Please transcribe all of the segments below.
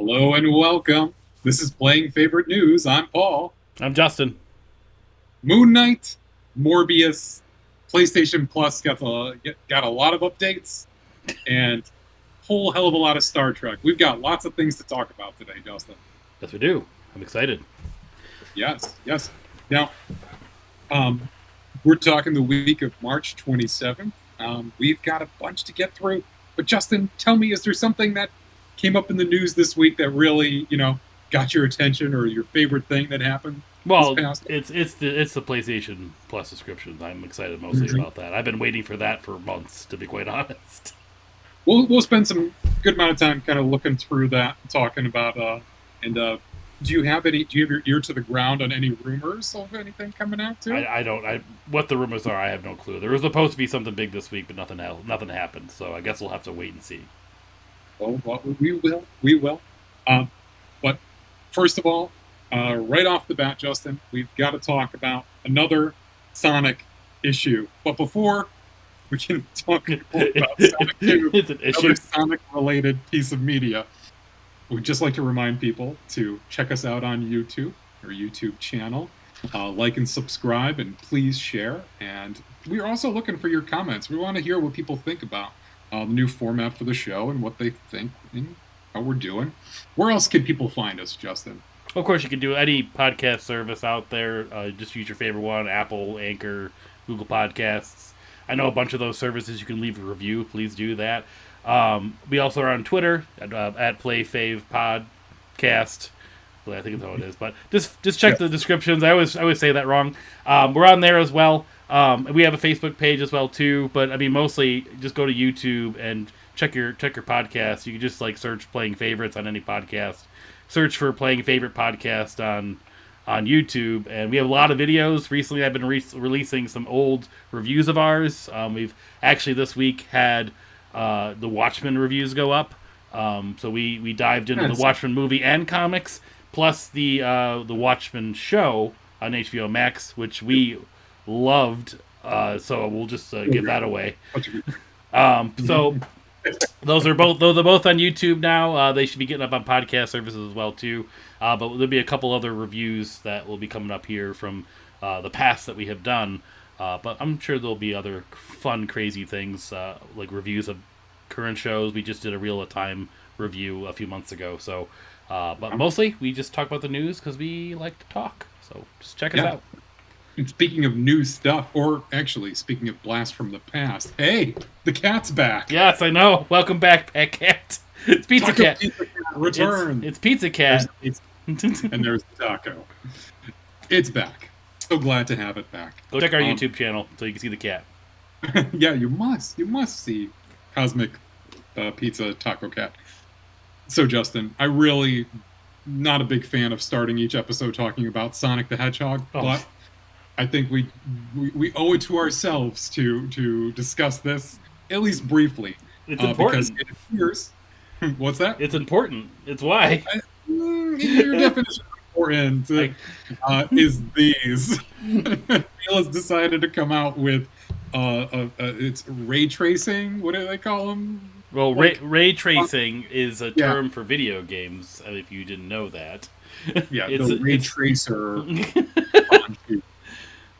Hello and welcome. This is Playing Favorite News. I'm Paul. I'm Justin. Moon Knight, Morbius, PlayStation Plus got a lot of updates, and whole hell of a lot of Star Trek. We've got lots of things to talk about today, Justin. Yes, we do. I'm excited. Yes. Now, we're talking the week of March 27th. We've got a bunch to get through. But Justin, tell me, is there something that came up in the news this week that really, got your attention, or your favorite thing that happened? Well, it's the PlayStation Plus subscriptions. I'm excited mostly about that. I've been waiting for that for months, to be quite honest. We'll spend some good amount of time kind of looking through that, talking about do you have your ear to the ground on any rumors of anything coming out too? I don't. What the rumors are, I have no clue. There was supposed to be something big this week, but nothing happened. So I guess we'll have to wait and see. Oh, well, we will. But first of all, right off the bat, Justin, we've got to talk about another Sonic issue. But before we can talk about Sonic 2, another Sonic-related piece of media, we'd just like to remind people to check us out on YouTube, our YouTube channel. Like and subscribe, and please share. And we're also looking for your comments. We want to hear what people think about the new format for the show and what they think and how we're doing. Where else can people find us, Justin? Of course, you can do any podcast service out there. Just use your favorite one: Apple, Anchor, Google Podcasts. I know a bunch of those services you can leave a review. Please do that. We also are on Twitter at PlayFavePodcast. I think that's how it is. But just check the descriptions. I always say that wrong. We're on there as well. We have a Facebook page as well too. But I mean, mostly just go to YouTube and check your podcast. You can just search Playing Favorites on any podcast. Search for Playing Favorite Podcast on YouTube, and we have a lot of videos. Recently, I've been releasing some old reviews of ours. We've actually this week had the Watchmen reviews go up. So we dived into the Watchmen movie and comics, plus the Watchmen show on HBO Max, which we loved. So we'll just give that away. So those are both on YouTube now. They should be getting up on podcast services as well too. But there'll be a couple other reviews that will be coming up here from the past that we have done. But I'm sure there'll be other fun, crazy things like reviews of current shows. We just did a Reel of Time review a few months ago. So, but mostly we just talk about the news because we like to talk. So just check us out. And speaking of new stuff, or actually speaking of blast from the past, hey, the cat's back. Yes, I know. Welcome back, Pet Cat. It's Pizza Cat. Pizza Cat return. It's Pizza Cat. And there's Taco. It's back. So glad to have it back. Go check our YouTube channel so you can see the cat. Yeah, you must see Cosmic Pizza Taco Cat. So Justin, I really not a big fan of starting each episode talking about Sonic the Hedgehog, but I think we owe it to ourselves to discuss this at least briefly. It's important. Because it appears. What's that? It's important. It's why. Your definition of important is these. Phil has decided to come out with it's ray tracing. What do they call them? Well, ray tracing is a term for video games. If you didn't know that. Yeah, the ray tracer.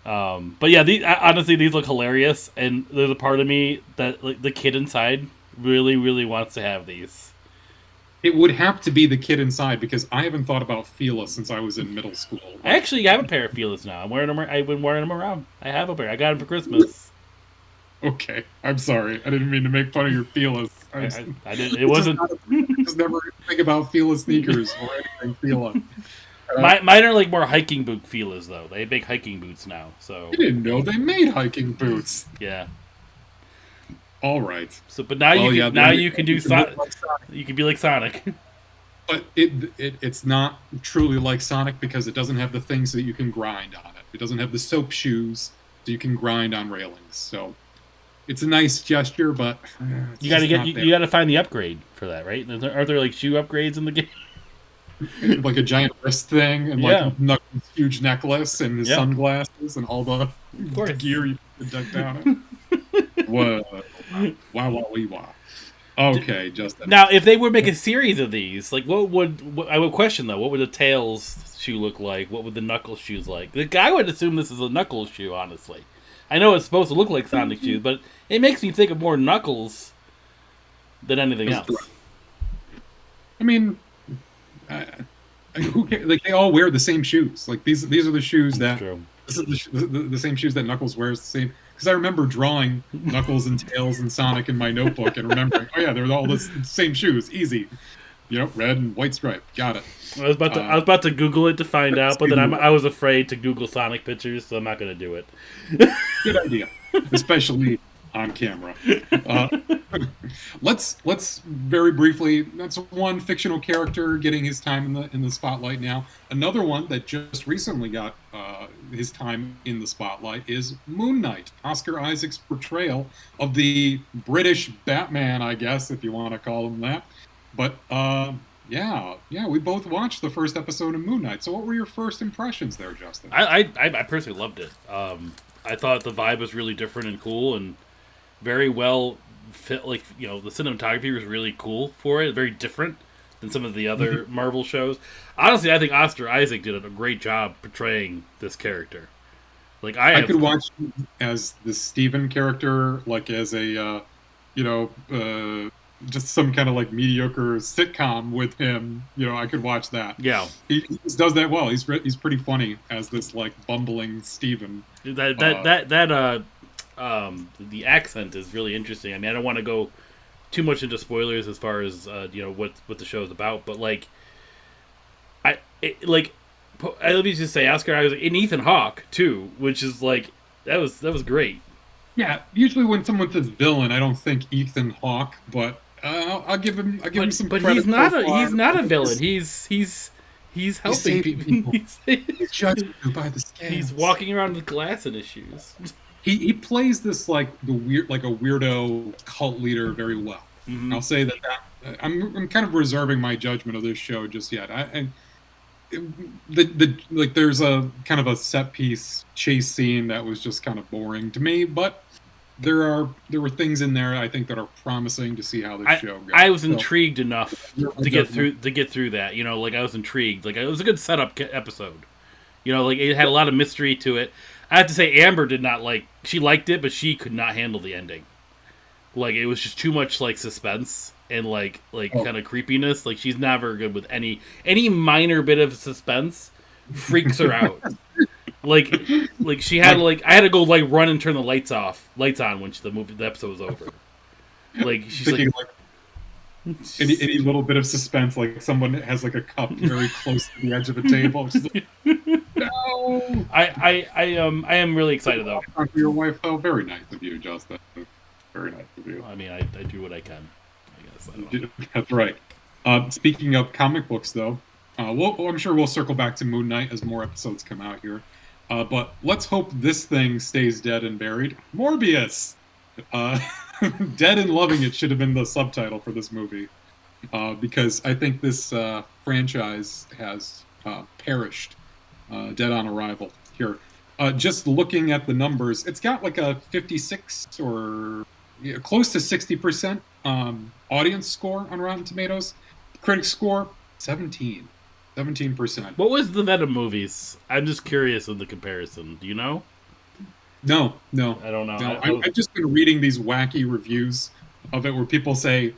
But yeah, honestly, these look hilarious, and there's a part of me that the kid inside really, really wants to have these. It would have to be the kid inside, because I haven't thought about Fila since I was in middle school. I actually have a pair of Filas now. I'm wearing them. I've been wearing them around. I have a pair. I got them for Christmas. Okay, I'm sorry. I didn't mean to make fun of your Filas. I didn't. It wasn't. Just never think about Fila sneakers or anything Fila. Mine are more hiking boot Filas though. They make hiking boots now. So I didn't know they made hiking boots. Yeah. All right. So, but now you can do Sonic. You can be like Sonic. But it's not truly like Sonic because it doesn't have the things that you can grind on it. It doesn't have the soap shoes that you can grind on railings. So it's a nice gesture, but you gotta find the upgrade for that, right? Are there shoe upgrades in the game? Like a giant wrist thing, and Knuckles' huge necklace, and his sunglasses, and all the gear you can deck down it. Whoa. Wow. Okay, Justin. Now, if they would make a series of these, like, I would question though, what would the Tails shoe look like? What would the Knuckles shoes like? I would assume this is a Knuckles shoe, honestly. I know it's supposed to look like Sonic shoes, but it makes me think of more Knuckles than anything else. I mean, who cares? Like, they all wear the same shoes. Like, these are the shoes that. True. This is the same shoes that Knuckles wears. The same, because I remember drawing Knuckles and Tails and Sonic in my notebook and remembering, oh yeah, they're all the same shoes, easy. Red and white stripe. Got it. I was about to Google it to find out, but then I was afraid to Google Sonic pictures, so I'm not going to do it. Good idea, especially on camera. Let's very briefly. That's one fictional character getting his time in the spotlight now. Another one that just recently got his time in the spotlight is Moon Knight. Oscar Isaac's portrayal of the British Batman, I guess, if you want to call him that. But yeah, we both watched the first episode of Moon Knight. So what were your first impressions there, Justin? I personally loved it. I thought the vibe was really different and cool and very well fit. Like, the cinematography was really cool for it. Very different than some of the other Marvel shows. Honestly, I think Oscar Isaac did a great job portraying this character. Like, I could watch as the Steven character, like as a, just some kind of like mediocre sitcom with him. I could watch that. Yeah, he does that well. He's pretty funny as this like bumbling Steven. The accent is really interesting. I mean, I don't want to go too much into spoilers as far as what the show is about, but let me just say, Oscar Isaac and Ethan Hawke too, which is like that was great. Yeah, usually when someone says villain, I don't think Ethan Hawke, but I'll give him some credit. But he's not a villain. He's helping people. He's judging you by the scales. He's walking around with glass in his shoes. He plays this like a weirdo cult leader very well. Mm-hmm. I'll say that I'm kind of reserving my judgment of this show just yet. There's a kind of a set piece chase scene that was just kind of boring to me, but there were things in there I think that are promising to see how this show goes. I was intrigued enough to get through that. I was intrigued. Like, it was a good setup episode. It had a lot of mystery to it. I have to say, Amber did not she liked it, but she could not handle the ending. Like, it was just too much like suspense and kind of creepiness. Like, she's never good with any minor bit of suspense freaks her out. Like she had I had to go run and turn the lights on when the episode was over. Like, she's thinking any little bit of suspense, like someone has a cup very close to the edge of the table. She's like, no. I am really excited though. Talk to your wife though. Very nice of you, Justin. Very nice of you. I mean, I do what I can. I guess. That's right. Speaking of comic books, though, I'm sure we'll circle back to Moon Knight as more episodes come out here. But let's hope this thing stays dead and buried. Morbius! Dead and Loving It should have been the subtitle for this movie. Because I think this franchise has perished. Dead on arrival here. Just looking at the numbers, it's got a 56 or close to 60% audience score on Rotten Tomatoes. Critic score, 17%. What was the Venom movies? I'm just curious in the comparison. Do you know? No. I don't know. No, I've just been reading these wacky reviews of it where people say,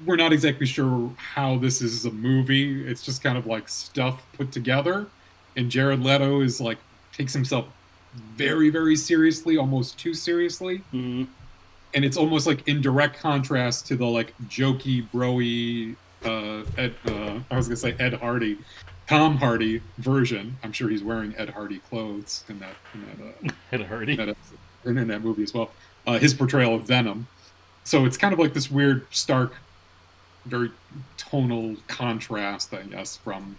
we're not exactly sure how this is a movie. It's just kind of stuff put together. And Jared Leto is takes himself very, very seriously, almost too seriously. Mm-hmm. And it's almost in direct contrast to the jokey, broy, Ed Hardy, Tom Hardy version. I'm sure he's wearing Ed Hardy clothes in that Ed Hardy in that movie as well. His portrayal of Venom. So it's kind of this weird, stark, very tonal contrast, I guess, from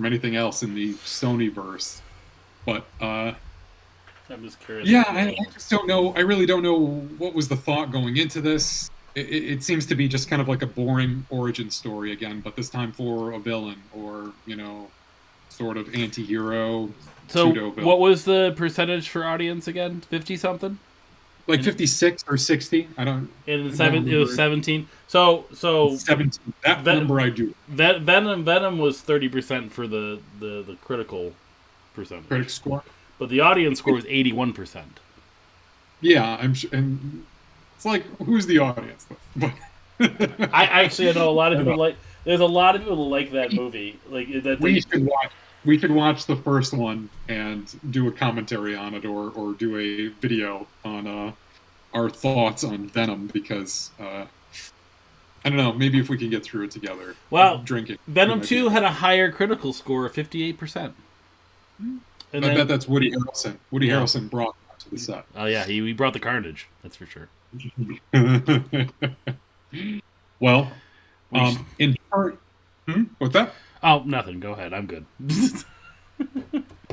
anything else in the Sonyverse. But I'm just curious. Yeah, I just don't know. I really don't know what was the thought going into this. It seems to be just kind of a boring origin story again, but this time for a villain or, sort of anti-hero, so pseudo-villain. What was the percentage for audience again? 50-something? like And 56 or 60. in I don't seven, it was remember. 17. So 17. That Ven- number I do. Venom was 30% for the critical Critic percentage, score. but the audience score was 81%. Yeah, I'm sure. And it's like, who's the audience? But I actually, I know a lot I of don't people know. like. There's a lot of people that like that movie. Like that We they. should watch. We should watch the first one and do a commentary on it, or do a video on our thoughts on Venom because I don't know. Maybe if we can get through it together, Well, drinking, we Venom might be 2 able had to. a higher critical score of 58%, and I bet then that's Woody Harrelson. Woody yeah, Harrelson brought that to the set. oh yeah, he brought the carnage. That's for sure. Well, We sh- in part, what's that? oh, nothing. Go ahead. I'm good.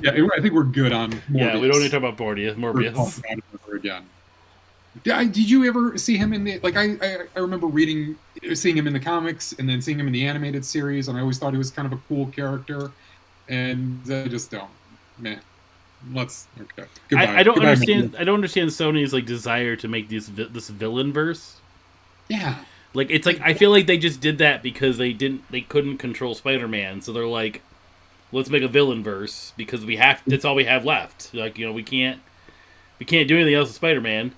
Yeah, I think we're good on Yeah, we don't need Morbius. to talk about Morbius. We're talking Morbius. about it ever again. Yeah, did you ever see him in the like? I remember seeing him in the comics, and then seeing him in the animated series, and I always thought he was kind of a cool character. And I just don't. Man, let's okay. I Goodbye, don't goodbye, Morbius. understand. I don't understand Sony's like desire to make this villain verse. Yeah, Like it's like like I feel like they just did that because they couldn't control Spider-Man, so they're like, let's make a villain verse because we have that's all we have left. Like we can't do anything else with Spider-Man.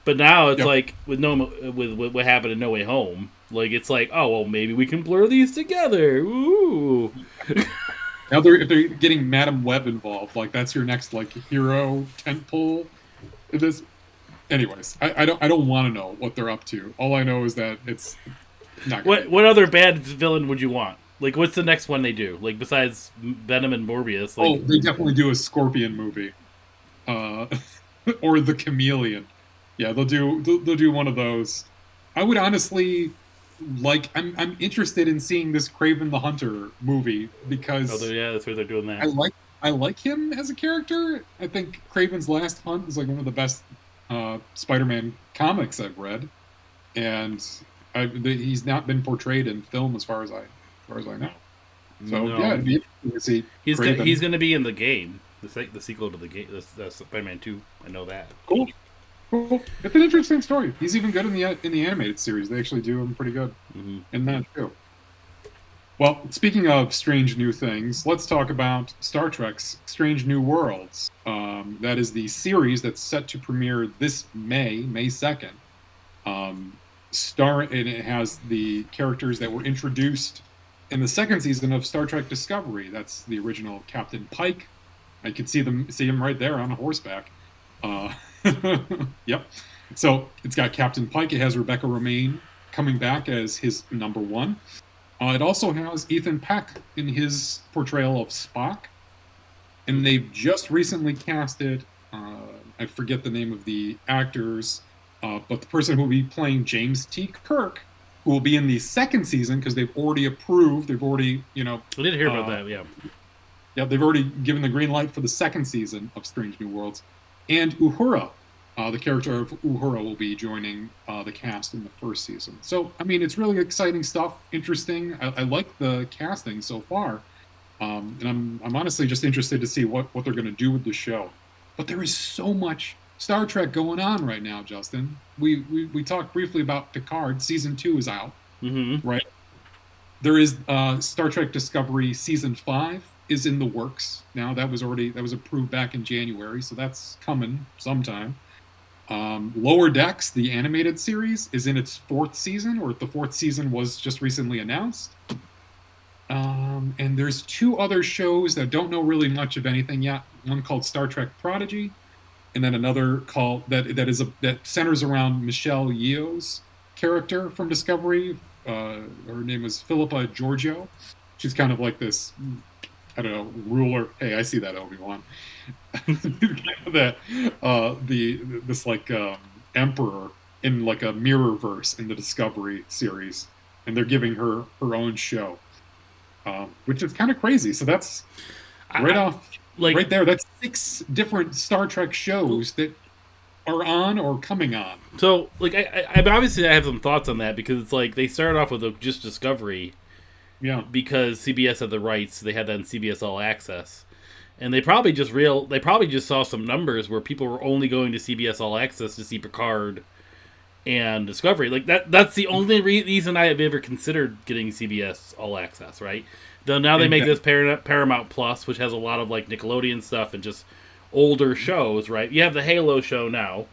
But now it's yep. like with what happened in No Way Home, like it's like, oh well, maybe we can blur these together. Ooh. Now if they're getting Madam Web involved, like that's your next like hero tentpole. This, anyways, I don't want to know what they're up to. All I know is that it's not gonna What be what good. other bad villain would you want? Like what's the next one they do? Like besides Venom and Morbius, Oh, like they definitely do a Scorpion movie, uh, or the Chameleon. Yeah, they'll do one of those. I would honestly like. I'm interested in seeing this Craven the Hunter movie oh because yeah, that's where they're doing I that. like I like him as a character. I think Craven's Last Hunt is like one of the best Spider-Man comics I've read, and he's not been portrayed in film as far as I know. So yeah, No, it'd be interesting to see he's Craven. gonna be in the game, the sequel to the game, the Spider-Man 2. I know that. Cool, cool. It's an interesting story. He's even good in the animated series. They actually do him pretty good Hmm. in that too. Well, speaking of strange new things, let's talk about Star Trek's Strange New Worlds. That is the series that's set to premiere this May 2nd. And it has the characters that were introduced in the second season of Star Trek Discovery. That's the original Captain Pike. I could see him right there on a horseback. Uh, yep. So it's got Captain Pike. It has Rebecca Romaine coming back as his number one. It also has Ethan Peck in his portrayal of Spock, and they've just recently casted. I forget the name of the actors, but the person who will be playing James T. Kirk, who will be in the second season because they've already approved. They've already, I did hear about uh, that. Yeah. yeah, they've already given the green light for the second season of Strange New Worlds, and Uhura. The character of Uhura will be joining the cast in the first season. So, I mean, it's really exciting stuff, interesting. I like the casting so far, and I'm honestly just interested to see what they're going to do with the show. But there is so much Star Trek going on right now, Justin. We talked briefly about Picard. Season 2 is out, Hmm. right? There is Star Trek Discovery season 5 is in the works now. That was approved back in January, so that's coming sometime. Lower Decks, the animated series, is in its fourth season, or the fourth season was just recently announced. And there's two other shows that don't know really much of anything yet. One called Star Trek Prodigy, and then another called that centers around Michelle Yeoh's character from Discovery. Her name was Philippa Giorgio. She's kind of like this, I don't know, ruler. Hey, I see that, Obi-Wan. that the this like emperor in like a mirror verse in the Discovery series, and they're giving her own show, which is kind of crazy. So that's right I, off like right there. That's six different Star Trek shows that are on or coming on. so like obviously I have some thoughts on that because it's like they started off with just Discovery Yeah, because CBS had the rights. They had that in CBS All Access, and they probably just saw some numbers where people were only going to CBS All Access to see Picard and Discovery. Like that's the only reason I have ever considered getting CBS All Access. Right? Though now they make this Paramount Plus, which has a lot of like Nickelodeon stuff and just older shows. Right? You have the Halo show now,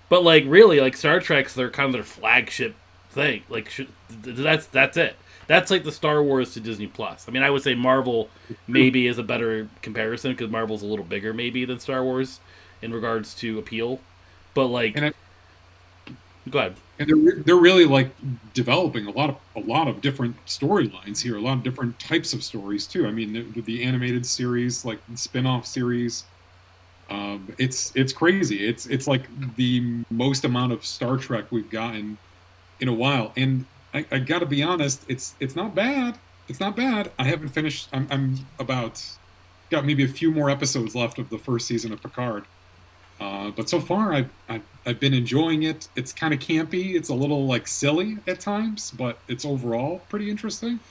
but like really, like Star Trek's their kind of their flagship thing. Like that's it. That's like the Star Wars to Disney Plus. I mean, I would say Marvel maybe is a better comparison because Marvel's a little bigger maybe than Star Wars in regards to appeal. But like, go ahead. And they're really like developing a lot of different storylines here, a lot of different types of stories too. I mean, the animated series, like spin-off series, it's crazy. It's like the most amount of Star Trek we've gotten in a while, and I got to be honest, it's not bad. It's not bad. I haven't finished. I'm about got maybe a few more episodes left of the first season of Picard. But so far, I've been enjoying it. It's kind of campy. It's a little like silly at times, but it's overall pretty interesting.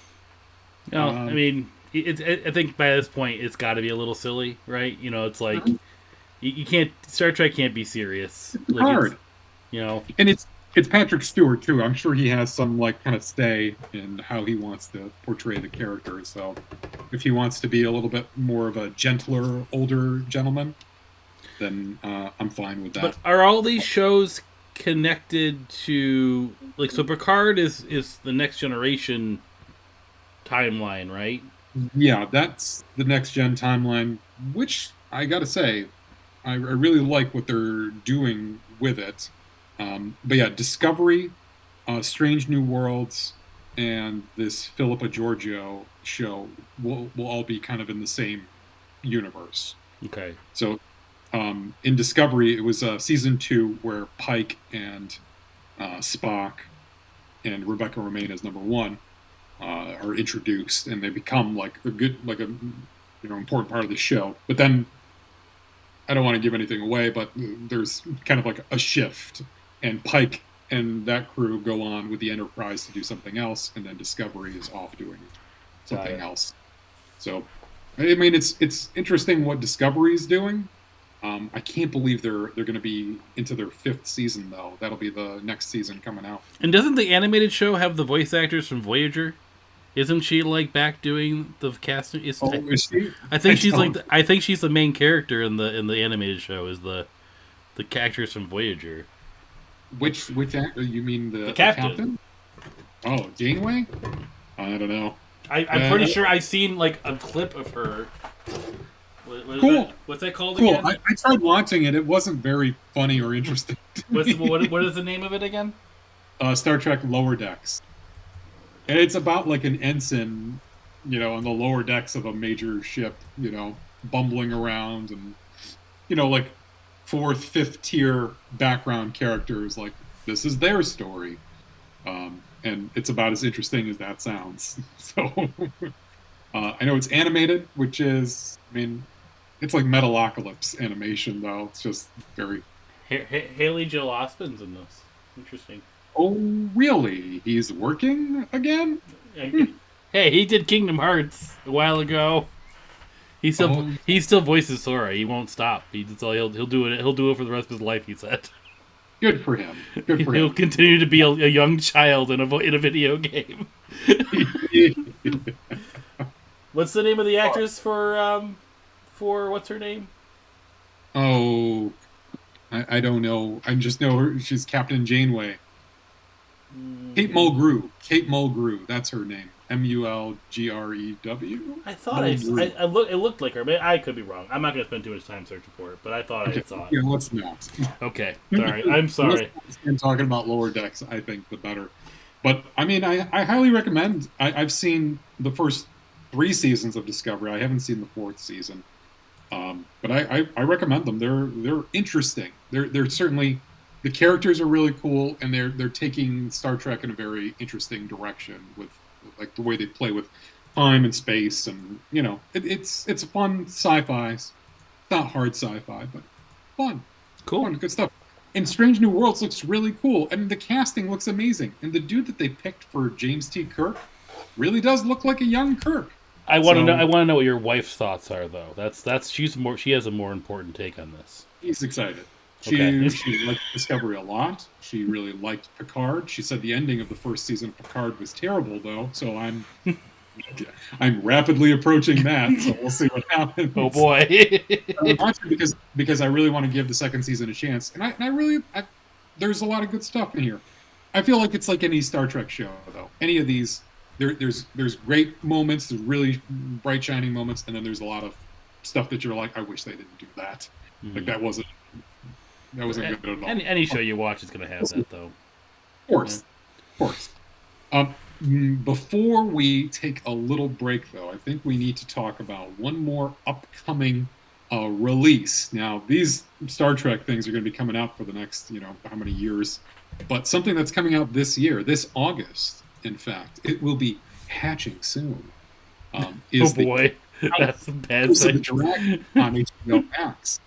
No, I mean, I think by this point it's got to be a little silly, right? You know, it's like you can't Star Trek can't be serious. It's hard, you know, and it's Patrick Stewart too. I'm sure he has some like kind of stay in how he wants to portray the character. So if he wants to be a little bit more of a gentler, older gentleman, then I'm fine with that. But are all these shows connected to like so? Picard is the Next Generation timeline, right? Yeah, that's the Next Gen timeline, which I gotta say, I really like what they're doing with it. But yeah, Discovery, Strange New Worlds, and this Philippa Georgiou show will all be kind of in the same universe. Okay. So in Discovery, it was season 2 where Pike and Spock and Rebecca Romaine as number 1 are introduced, and they become like a important part of the show. But then I don't want to give anything away, but there's kind of like a shift, and Pike and that crew go on with the Enterprise to do something else, and then Discovery is off doing something else. So, I mean, it's interesting what Discovery is doing. I can't believe they're going to be into their 5th season though. That'll be the next season coming out. And doesn't the animated show have the voice actors from Voyager? Isn't she like back doing the casting? Is she? I think she's the main character in the animated show. Is the actress from Voyager? Which actor? You mean the captain? Oh, Janeway? I don't know. I'm pretty sure I've seen like a clip of her. Cool. What's that called cool. again? I tried watching it. It wasn't very funny or interesting. What is the name of it again? Star Trek Lower Decks. And it's about like an ensign, on the lower decks of a major ship, bumbling around, and, like 4th, 5th tier background characters. Like, this is their story. And it's about as interesting as that sounds. So, I know it's animated, which is, it's like Metalocalypse animation, though. It's just very... Haley Joel Osment's in this. Interesting. Oh, really? He's working again? Hey, he did Kingdom Hearts a while ago. He still voices Sora. He won't stop. He'll do it. He'll do it for the rest of his life. He said. Good for him. He'll continue to be a young child in a video game. What's the name of the actress for what's her name? Oh, I don't know. I just know her. She's Captain Janeway. Kate Mulgrew. That's her name. Mulgrew. I thought it looked like her. I could be wrong. I'm not going to spend too much time searching for it, but I thought I saw it. Yeah, let's not. Okay. Sorry. I'm sorry. And talking about Lower Decks, I think the better. But I highly recommend. I've seen the first 3 seasons of Discovery. I haven't seen the 4th season. But I recommend them. They're interesting. They're certainly, the characters are really cool, and they're taking Star Trek in a very interesting direction with like the way they play with time and space, and it's fun sci-fi. It's not hard sci-fi, but fun. Cool. Fun, good stuff. And Strange New Worlds looks really cool, and the casting looks amazing. And the dude that they picked for James T. Kirk really does look like a young Kirk. I want to know. I So want to know what your wife's thoughts are, though. That's she's more. She has a more important take on this. he's excited. Okay. She liked Discovery a lot. She really liked Picard. She said the ending of the first season of Picard was terrible, though. So I'm rapidly approaching that. So we'll see what Oh happens. boy. I'm watching because I really want to give the second season a chance, and I really there's a lot of good stuff in here. I feel like it's like any Star Trek show, though. Any of these, there's great moments, there's really bright shining moments, and then there's a lot of stuff that you're like, I wish they didn't do that. Like that wasn't good at all. Any show you watch is going to have that, though. Of course, of course. Before we take a little break, though, I think we need to talk about one more upcoming release. Now, these Star Trek things are going to be coming out for the next, how many years? But something that's coming out this year, this August, in fact, it will be hatching soon. Oh boy, that's a bad House of thing. the Dragon on HBO Max.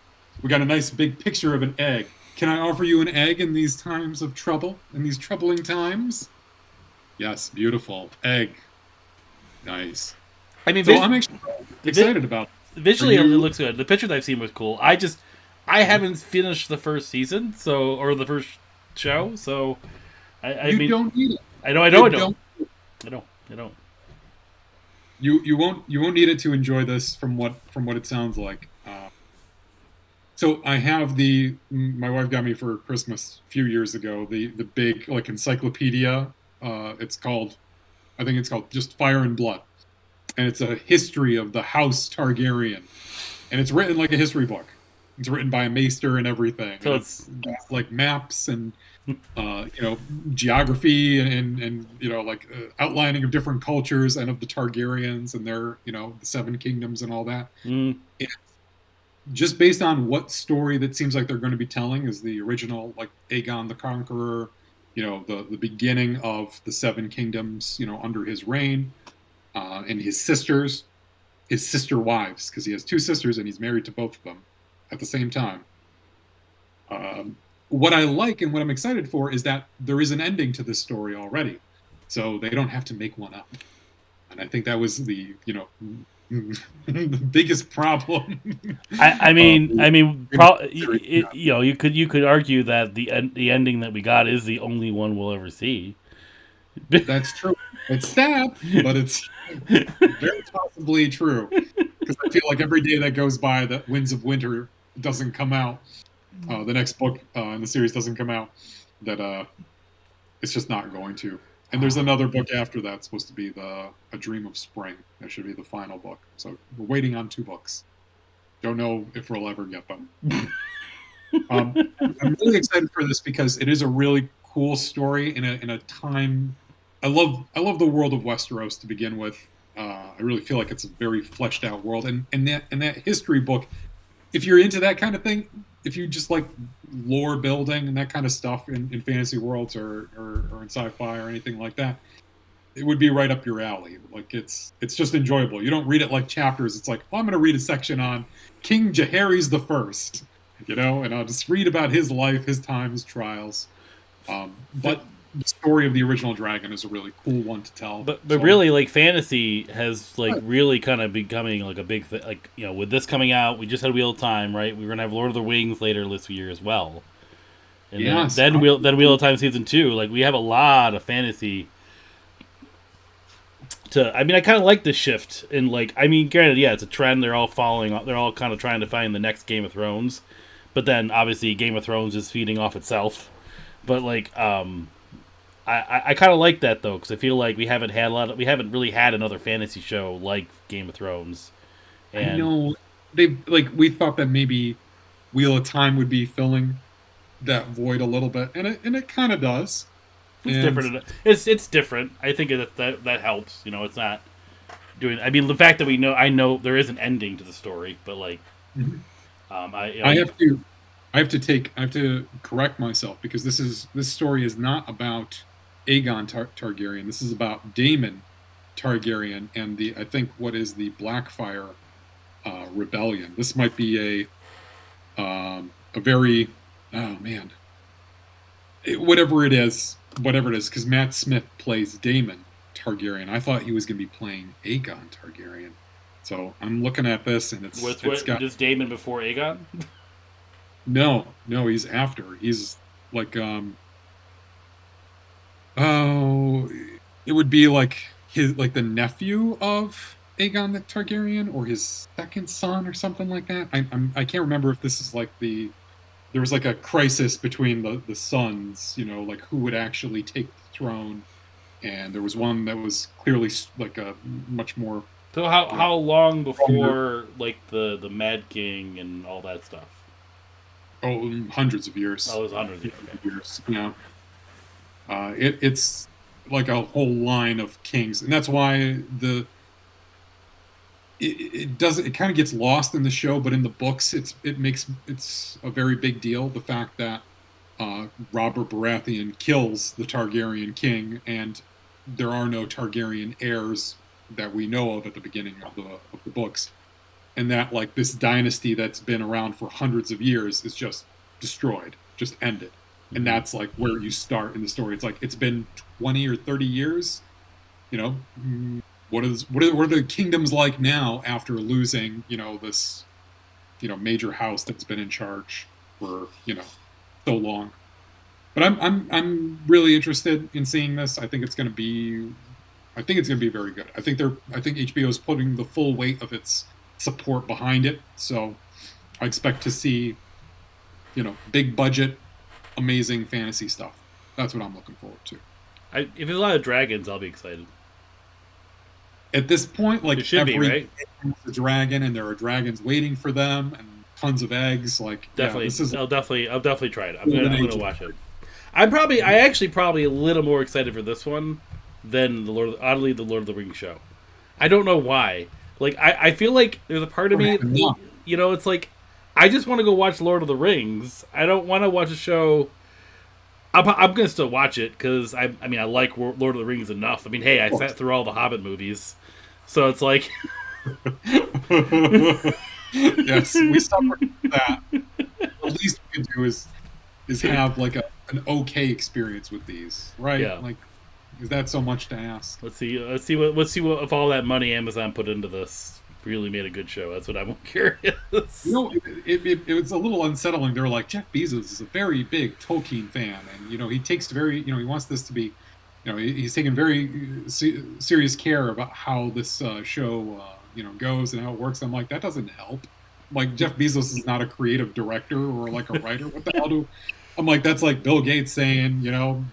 We got a nice big picture of an egg. Can I offer you an egg in these times of trouble, in these troubling times? Yes, beautiful egg. Nice. I mean, So I'm actually excited about it. visually Are it you- looks good. The picture that I've seen was cool. I haven't finished the first season, or the first show, so I You mean, don't need it. I know, You I don't. don't. You won't need it to enjoy this from what it sounds like. So I have my wife got me for Christmas a few years ago the big like encyclopedia. I think it's called just Fire and Blood, and it's a history of the House Targaryen, and it's written like a history book. It's written by a maester and everything. So And it's got, like maps and geography and like outlining of different cultures and of the Targaryens and their the Seven Kingdoms and all that. Mm, Just based on what story that seems like they're going to be telling is the original, like Aegon the Conqueror, the beginning of the Seven Kingdoms, under his reign, and his sister wives, because he has two sisters and he's married to both of them at the same time. What I like and what I'm excited for is that there is an ending to this story already, so they don't have to make one up. And I think that was the biggest problem. you could argue that the ending that we got is the only one we'll ever see. That's true. It's sad, but it's very possibly true. Because I feel like every day that goes by that Winds of Winter doesn't come out, the next book in the series doesn't come out, that it's just not going to. And there's another book after that supposed to be A Dream of Spring. That should be the final book. So we're waiting on 2 books. Don't know if we'll ever get them. I'm really excited for this because it is a really cool story in a time. I love the world of Westeros to begin with. I really feel like it's a very fleshed out world, and that history book. If you're into that kind of thing, if you just like lore building and that kind of stuff in fantasy worlds or in sci-fi or anything like that, it would be right up your alley. Like it's just enjoyable. You don't read it like chapters. It's like, oh, I'm going to read a section on King Jaehaerys the First, and I'll just read about his life, his time, his trials. But the story of the original dragon is a really cool one to tell. But really, like fantasy has like really kind of becoming like a big thing. Like with this coming out, we just had Wheel of Time, right? We're gonna have Lord of the Rings later this year as well. And yes, then Wheel of Time season 2. Like we have a lot of fantasy. I kind of like the shift in granted, yeah, it's a trend. They're all following. They're all kind of trying to find the next Game of Thrones, but then obviously Game of Thrones is feeding off itself. But I kind of like that though, because I feel like we haven't really had another fantasy show like Game of Thrones. And I know we thought that maybe Wheel of Time would be filling that void a little bit, and it kind of does. it's different. It's different. I think that helps. It's not doing. I mean, the fact that I know there is an ending to the story, but Mhm. I I have to correct myself because this story is not about Aegon Targaryen. This is about Daemon Targaryen and I think what is the Blackfire rebellion. This might be a very, oh man, whatever it is, because Matt Smith plays Daemon Targaryen. I thought he was going to be playing Aegon Targaryen. So I'm looking at this, and it's got Is Damon before Aegon? no, he's after. He's like oh, it would be like the nephew of Aegon the Targaryen, or his second son, or something like that. I can't remember if this is like there was like a crisis between the sons, like who would actually take the throne, and there was one that was clearly like a much more, So how long stronger. before like the Mad King and all that stuff? Oh, hundreds of Oh, years. it was hundreds. Of Hundreds Okay. of years. Yeah. It's like a whole line of kings, and that's why it does it kind of gets lost in the show, but in the books, it's a very big deal. The fact that Robert Baratheon kills the Targaryen king, and there are no Targaryen heirs that we know of at the beginning of the books, and that like this dynasty that's been around for hundreds of years is just destroyed, just ended. And Mm-hmm. that's like where you start in the story. It's like it's been 20 or 30 years. You know, what are the kingdoms like now after losing this major house that's been in charge for so long. But I'm really interested in seeing this. I think it's going to be very good. I think HBO is putting the full weight of its support behind it. So I expect to see, big budget, amazing fantasy stuff. That's what I'm looking forward to. If there's a lot of dragons, I'll be excited. At this point, It like should be every right. has a dragon, and there are dragons waiting for them, and tons of eggs. Like, yeah, Definitely, this is I'll definitely try it. golden I'm gonna age of watch it. I actually probably a little more excited for this one than the Lord of the Rings show. I don't know why. Like I feel like there's a part of don't me, have enough. it's like I just want to go watch Lord of the Rings. I don't want to watch a show. I'm gonna still watch it because I mean I like Lord of the Rings enough. I mean, hey, I sat through all the Hobbit movies, so it's like Yes, we suffered from that. The least we can do is have like an okay experience with these, right? yeah. Like, is that so much to ask? Let's see what if all that money Amazon put into this really made a good show. That's what I'm curious. It was a little unsettling. They were like, Jeff Bezos is a very big Tolkien fan, and he takes he wants this to be, he's taking very serious care about how this show goes and how it works. I'm like, that doesn't help. Like, Jeff Bezos is not a creative director or like a writer. What the hell do I'm like, that's like Bill Gates saying,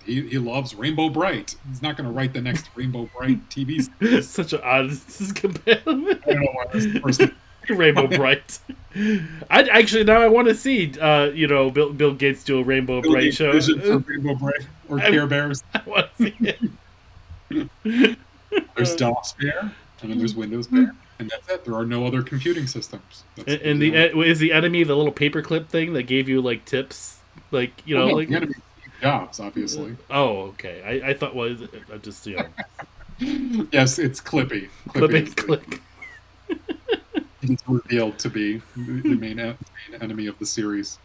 he loves Rainbow Bright. He's not going to write the next Rainbow Bright TV series. Such an odd comparison. I don't know why that's the first thing. Rainbow Bright. I actually now I want to see Bill Gates do a Rainbow Bill Bright Gates show. vision for Rainbow Bright or Care Bears. I want to see There's it. DOS Bear, and then there's Windows Bear, and that's it. There are no other computing systems. That's And is the enemy the little paperclip thing that gave you like tips, like well, no, like the enemy Steve Jobs, obviously. oh okay I thought was just Yes, it's Clippy. clipping Clippy click. is revealed to be the main enemy of the series.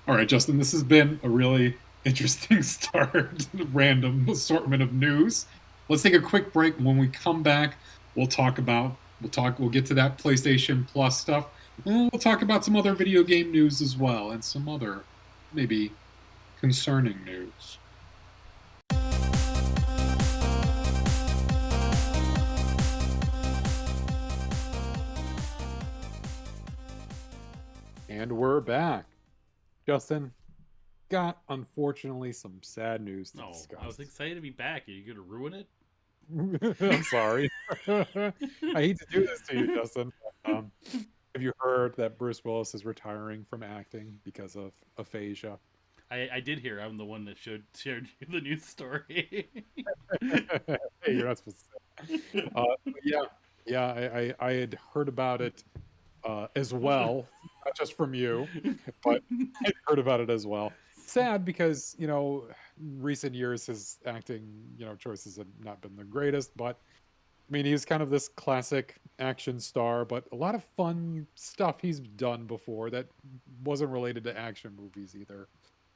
All right, Justin, this has been a really interesting start. Random assortment of news. Let's take a quick break. When we come back, we'll we'll get to that PlayStation Plus stuff. And we'll talk about some other video game news as well, and some other maybe concerning news. And we're back. Justin, got unfortunately some sad news to No, discuss. I was excited to be back. Are you gonna ruin it? I'm sorry. I hate to do this to you, Justin. Um, have you heard that Bruce Willis is retiring from acting because of aphasia? I did hear. I'm the one that shared you the news story. Hey, you're not supposed to say. Yeah, yeah. I had heard about it as well, not just from you, but I heard about it as well. Sad because recent years his acting choices have not been the greatest, but I mean he's kind of this classic action star, but a lot of fun stuff he's done before that wasn't related to action movies either.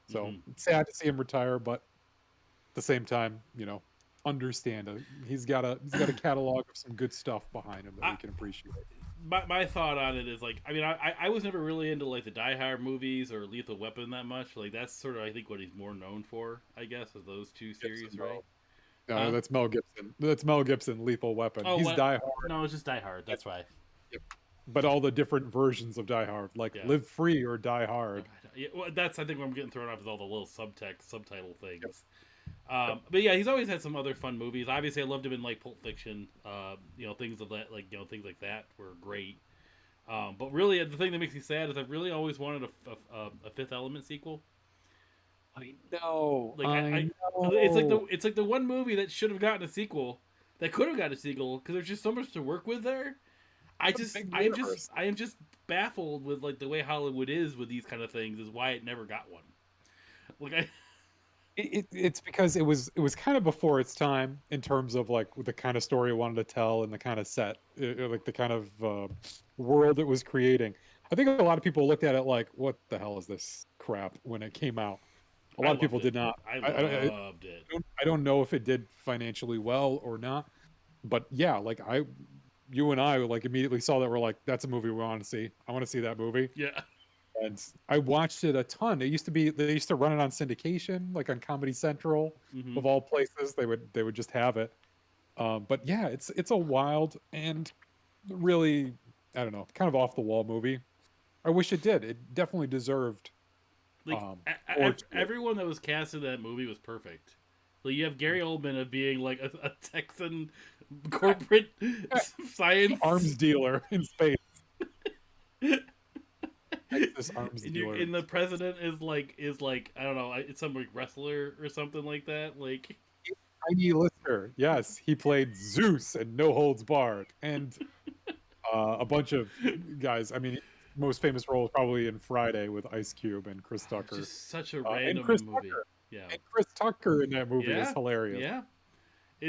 So Mhm. it's sad to see him retire, but at the same time, understand it. He's got a catalog of some good stuff behind him that we I, can appreciate. my thought on it is like, I mean, I was never really into like the Die Hard movies or Lethal Weapon that much. Like that's sort of I think what he's more known for, I guess, is those two series, Gibson, right? no. No, Huh? that's Mel Gibson. That's Mel Gibson, Lethal Weapon. Oh, He's what? Die Hard. No, it's just Die Hard. Yep, That's why. yep. But all the different versions of Die Hard, like Yeah. Live Free or Die Hard. Yeah, well, that's I think what I'm getting thrown off is all the little subtext, subtitle Yep, things. yep. But yeah, he's always had some other fun movies. Obviously, I loved him in like Pulp Fiction. Things of that, like things like that were great. But really, the thing that makes me sad is I really always wanted a Fifth Element sequel. I know. Like I it's know. like the one movie that should have gotten a sequel, that could have gotten a sequel because there's just so much to work with there. It's a big universe. I am just baffled with like the way Hollywood is with these kind of things is why it never got one. Like I It's because it was kind of before its time in terms of like the kind of story it wanted to tell and the kind of like the kind of world it was creating. I think a lot of people looked at it like, "What the hell is this crap?" when it came out. A I lot of loved people it. did not. I I loved it. I don't know if it did financially well or not, but yeah, like you and I like immediately saw that we're like, "That's a movie we want to see. I want to see that movie." Yeah. And I watched it a ton. They used to run it on syndication, like on Comedy Central, Hmm. of all places. They would just have it. But yeah, it's a wild and really, I don't know, kind of off the wall movie. I wish it did. It definitely deserved Like more to it. everyone that was cast in that movie was perfect. Like you have Gary Oldman of being like a Texan corporate science Arms dealer in space. Texas arms dealer. and the president is like I don't know, it's some like wrestler or something like that. Like Tiny Lister. Yes, he played Zeus and No Holds Barred, and a bunch of guys. I mean, his most famous role is probably in Friday with Ice Cube and Chris it's Tucker. just such a And random Chris movie. Tucker. Yeah. And Chris Tucker in that movie is Yeah. hilarious. Yeah.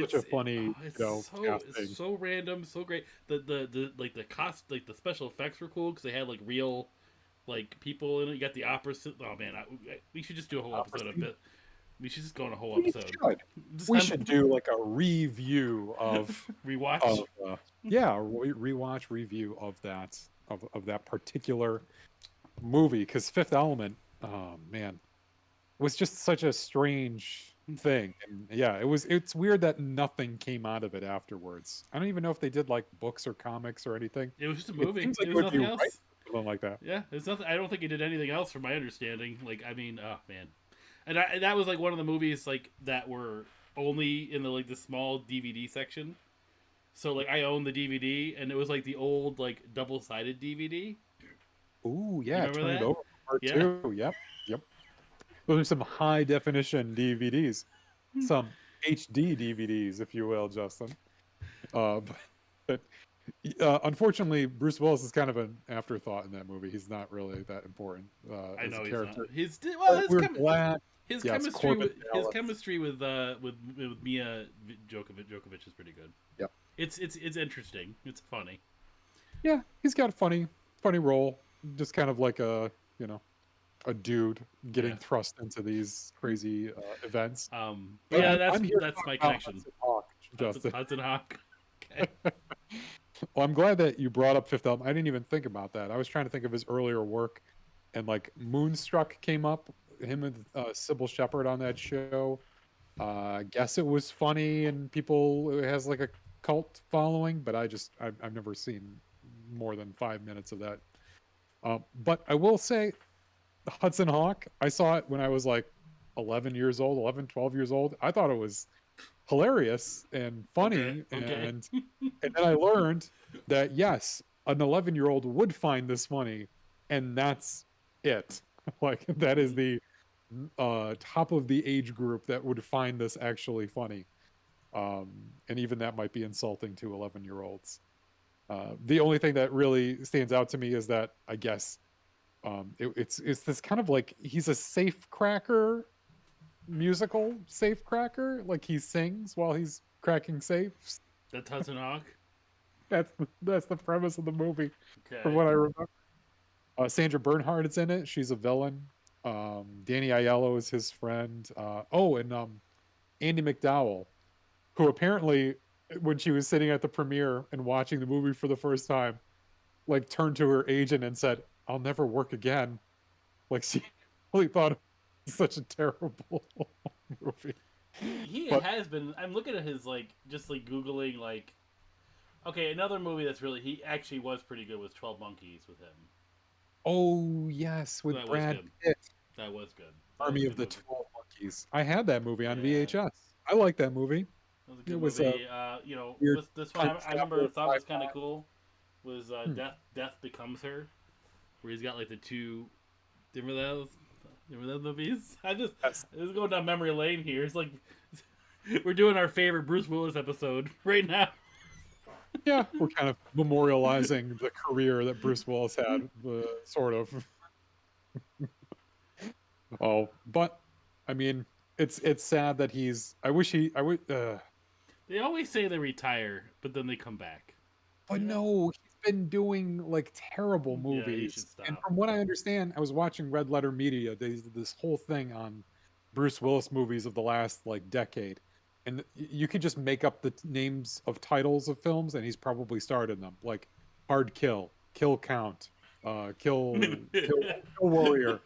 Such a funny, It's casting. so random, so great. The like the cost like the special effects were cool because they had like real like people in it. You got the opera. Oh man, we should just do a whole episode of it. We should just go on a whole We episode. should. Just We have- should do like a review of rewatch. yeah, rewatch review of that particular movie because Fifth Element, oh man, was just such a strange thing. And yeah, it's weird that nothing came out of it afterwards. I don't even know if they did like books or comics or anything. It was just a It movie. seems like It it was would be nothing right else. something like that. Yeah, it's nothing. I don't think he did anything else, from my understanding. Like, I mean, oh man, and that was like one of the movies like that were only in the like the small DVD section. So like I own the DVD, and it was like the old like double sided DVD. Ooh, You yeah, remember turn it that? over. Part Yeah. two. Yep, yep. Those are some high definition DVDs, some HD DVDs, if you will, Justin. Uh, but unfortunately, Bruce Willis is kind of an afterthought in that movie. He's not really that important I as a know he's character. not. His But we're glad. his Yes, chemistry Corbin his Dallas. chemistry with Mia Djokovic is pretty good. Yep. It's interesting. It's funny. Yeah, he's got a funny role. Just kind of like a dude getting Yeah. thrust into these crazy events. But yeah, I'm here to that's talk my about connection. Hudson Hawk, Justin. Hudson Hawk. Okay. Well, I'm glad that you brought up Fifth Element. I didn't even think about that. I was trying to think of his earlier work, and like Moonstruck came up. Him and Sybil Shepherd on that show. I guess it was funny, and it has like a cult following. But I've never seen more than 5 minutes of that. But I will say, Hudson Hawk. I saw it when I was like 11 years old, 11, 12 years old. I thought it was hilarious and funny, Okay. and then I learned that yes, an 11-year-old would find this funny, and that's it. Like that is the top of the age group that would find this actually funny, and even that might be insulting to 11-year-olds. The only thing that really stands out to me is that I guess it's this kind of like he's a safe cracker musical safe cracker, like he sings while he's cracking safes. That's Hudson Hawk. That's the premise of the movie, Okay. from what I remember. Sandra Bernhardt's in it. She's a villain. Danny Aiello is his friend. And Andy McDowell who apparently, when she was sitting at the premiere and watching the movie for the first time, like turned to her agent and said, "I'll never work again." Like she really thought it was such a terrible movie. He But has been. I'm looking at his like just like googling like. Okay, another movie that's really he actually was pretty good was 12 Monkeys with him. oh yes, with That was Brad good. Pitt, That was good. That was a Army of good the movie. 12 Monkeys. I had that movie on Yeah, VHS. I like that movie. that was a It good was a movie. You know, weird this one time I remember travel thought was kind of sci-fi. cool. Was Hmm. Death Becomes Her, where he's got like the two. Remember those? Remember those movies? Yes. This is going down memory lane here. It's like we're doing our favorite Bruce Willis episode right now. Yeah, we're kind of memorializing the career that Bruce Willis had, sort of. Oh, but I mean, it's sad that he's. I wish he. I would. They always say they retire, but then they come back. But You know? no, he's been doing like terrible Yeah, he should movies. And stop. from what I understand, I was watching Red Letter Media. They did this whole thing on Bruce Willis movies of the last like decade, and you could just make up the names of titles of films, and he's probably starred in them, like Hard Kill, Kill Count, Kill Warrior,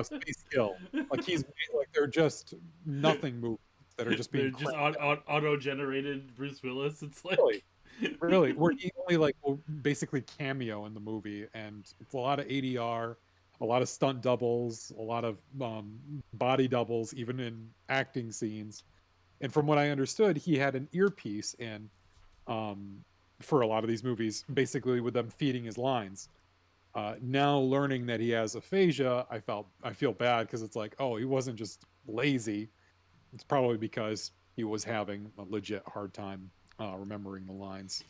Space Kill. Like he's made, like they're just nothing movies that are just They're being just cranked out. auto-generated Bruce Willis. It's Really, like really, where he only like will basically cameo in the movie, and it's a lot of ADR, a lot of stunt doubles, a lot of body doubles, even in acting scenes. And from what I understood, he had an earpiece in um, for a lot of these movies, basically with them feeding his lines. Now learning that he has aphasia, I feel bad because it's like, oh, he wasn't just lazy. It's probably because he was having a legit hard time remembering the lines.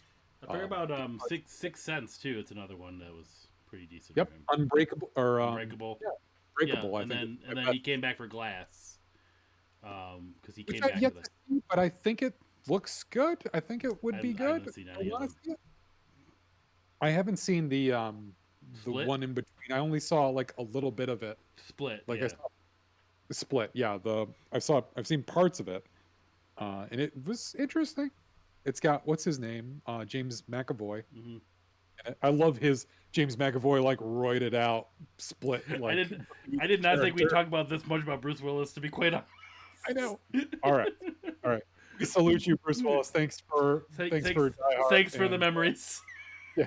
I forgot Um, about Six Sense too. It's another one that was pretty decent for Yep, him. Unbreakable or Unbreakable. yeah, Yeah, Breakable. I think is and my then he best, came back for Glass, because he which came I've back for yet that. to see, but I think it looks good. I think it would be I haven't good. seen I any of want to them. see it. I haven't seen the Split, one in between. I only saw like a little bit of it. Split. Like I Yeah. saw Split. Yeah, I've seen parts of it, and it was interesting. It's got what's his name, James McAvoy. Hmm. I love his James McAvoy like roided out Split I like did. I did not think we'd character. talk about this much about Bruce Willis. To be quite I honest. know. All right. All right. We salute you, Bruce Willis. Thanks for Die Hard. Thanks for the And memories. yeah,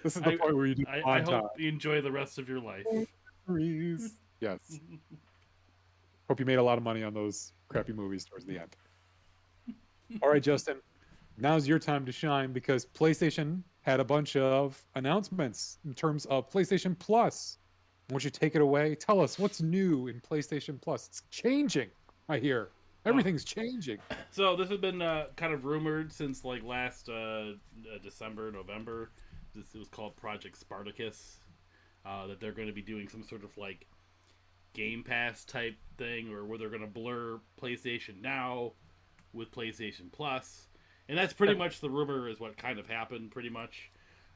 this is the I, point where you do I hope montage. you enjoy the rest of your life. Memories. Yes. Hope you made a lot of money on those crappy movies towards the end. All right, Justin. Now's your time to shine because PlayStation had a bunch of announcements in terms of PlayStation Plus. Won't you take it away? Tell us what's new in PlayStation Plus. It's changing, I hear. Oh, Everything's changing. so this has been kind of rumored since like last December, November. It was called Project Spartacus. That they're going to be doing some sort of like Game Pass type thing, or where they're going to blur PlayStation Now with PlayStation Plus, and that's pretty That much the rumor. Is what kind of happened, pretty much.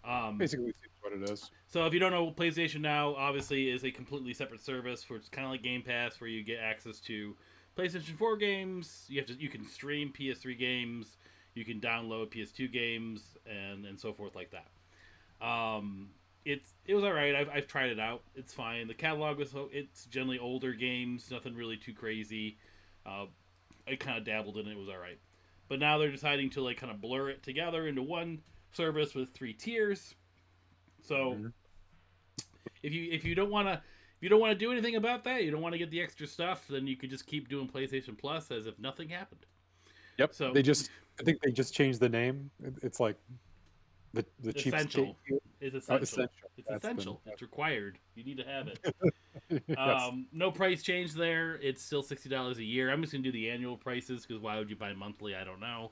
Um, basically seems what it is. so if you don't know, PlayStation Now obviously is a completely separate service. For it's kind of like Game Pass, where you get access to PlayStation 4 games. You can stream PS3 games. You can download PS2 games and so forth like that. It was all right. I've tried it out. It's fine. The catalog it's generally older games, nothing really too crazy. Uh, I kind of dabbled in it. It was all right. But now they're deciding to like kind of blur it together into one service with 3 tiers. So Mhm. if you don't want to do anything about that, you don't want to get the extra stuff, then you could just keep doing PlayStation Plus as if nothing happened. Yep. So I think they just changed the name. It's like the cheapskate. essential. It's essential. Essential. It's That's essential. It's required. You need to have it. yes. No price change there. It's still $60 a year. I'm just gonna do the annual prices because why would you buy monthly? I don't know.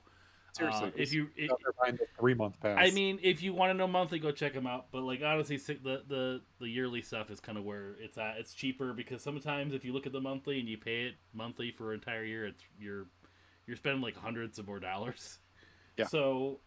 Seriously. If you, They're buying the 3-month pass. I mean, if you want to know monthly, go check them out. But like honestly, the yearly stuff is kind of where it's at. It's cheaper because sometimes if you look at the monthly and you pay it monthly for an entire year, you're spending like hundreds of more dollars. Yeah. So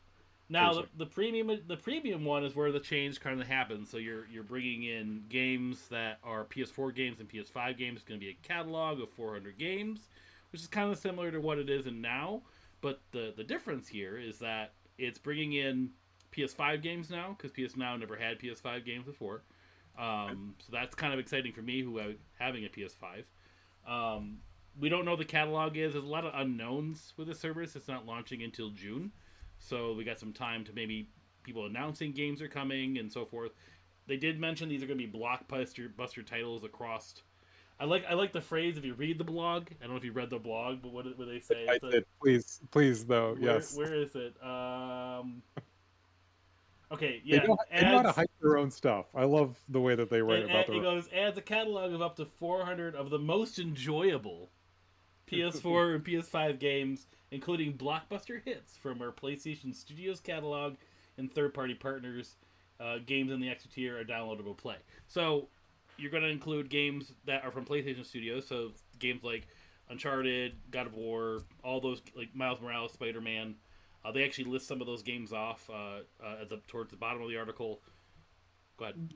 now Seriously. the premium one is where the change kind of happens. So you're bringing in games that are PS4 games and PS5 games. It's going to be a catalog of 400 games, which is kind of similar to what it is in now. But the difference here is that it's bringing in PS5 games now, because PS Now never had PS5 games before. So that's kind of exciting for me, who having a PS5. We don't know the catalog is. There's a lot of unknowns with the service. It's not launching until June, so we got some time to maybe people announcing games are coming and so forth. They did mention these are going to be blockbuster titles across. I like the phrase, if you read the blog. I don't know if you read the blog, but what they say? I did. Please, though. Yes. Where is it? Okay, They yeah. know how to hype their own stuff. I love the way that they write about It goes, adds a catalog of up to 400 of the most enjoyable PS4 and PS5 games, including blockbuster hits from our PlayStation Studios catalog and third-party partners. Games in the extra tier are downloadable play. So you're going to include games that are from PlayStation Studios, so games like Uncharted, God of War, all those, like Miles Morales, Spider-Man. They actually list some of those games off towards the bottom of the article. Go ahead.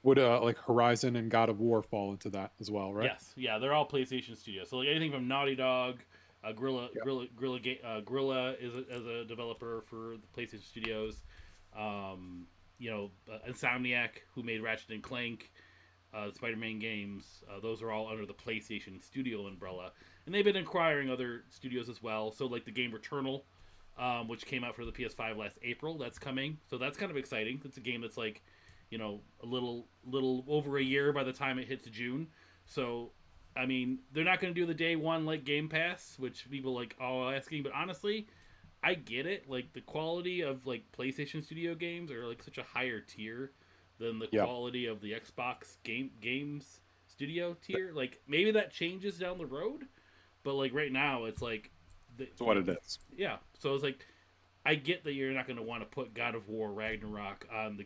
Would like Horizon and God of War fall into that as well, right? Yes, yeah, they're all PlayStation Studios. So like anything from Naughty Dog, Gorilla is a developer for the PlayStation Studios. Insomniac, who made Ratchet and Clank, Spider-Man games. Those are all under the PlayStation Studio umbrella, and they've been acquiring other studios as well. So like the game Returnal, which came out for the PS5 last April, that's coming. So that's kind of exciting. It's a game that's like, a little over a year by the time it hits June. So, I mean, they're not going to do the day one like Game Pass, which people like all asking. But honestly, I get it. Like the quality of like PlayStation Studio games are like such a higher tier than the quality of the Xbox games studio tier. Like maybe that changes down the road, but like right now it's like it's what it is. Yeah. So it's like, I get that you're not going to want to put God of War Ragnarok on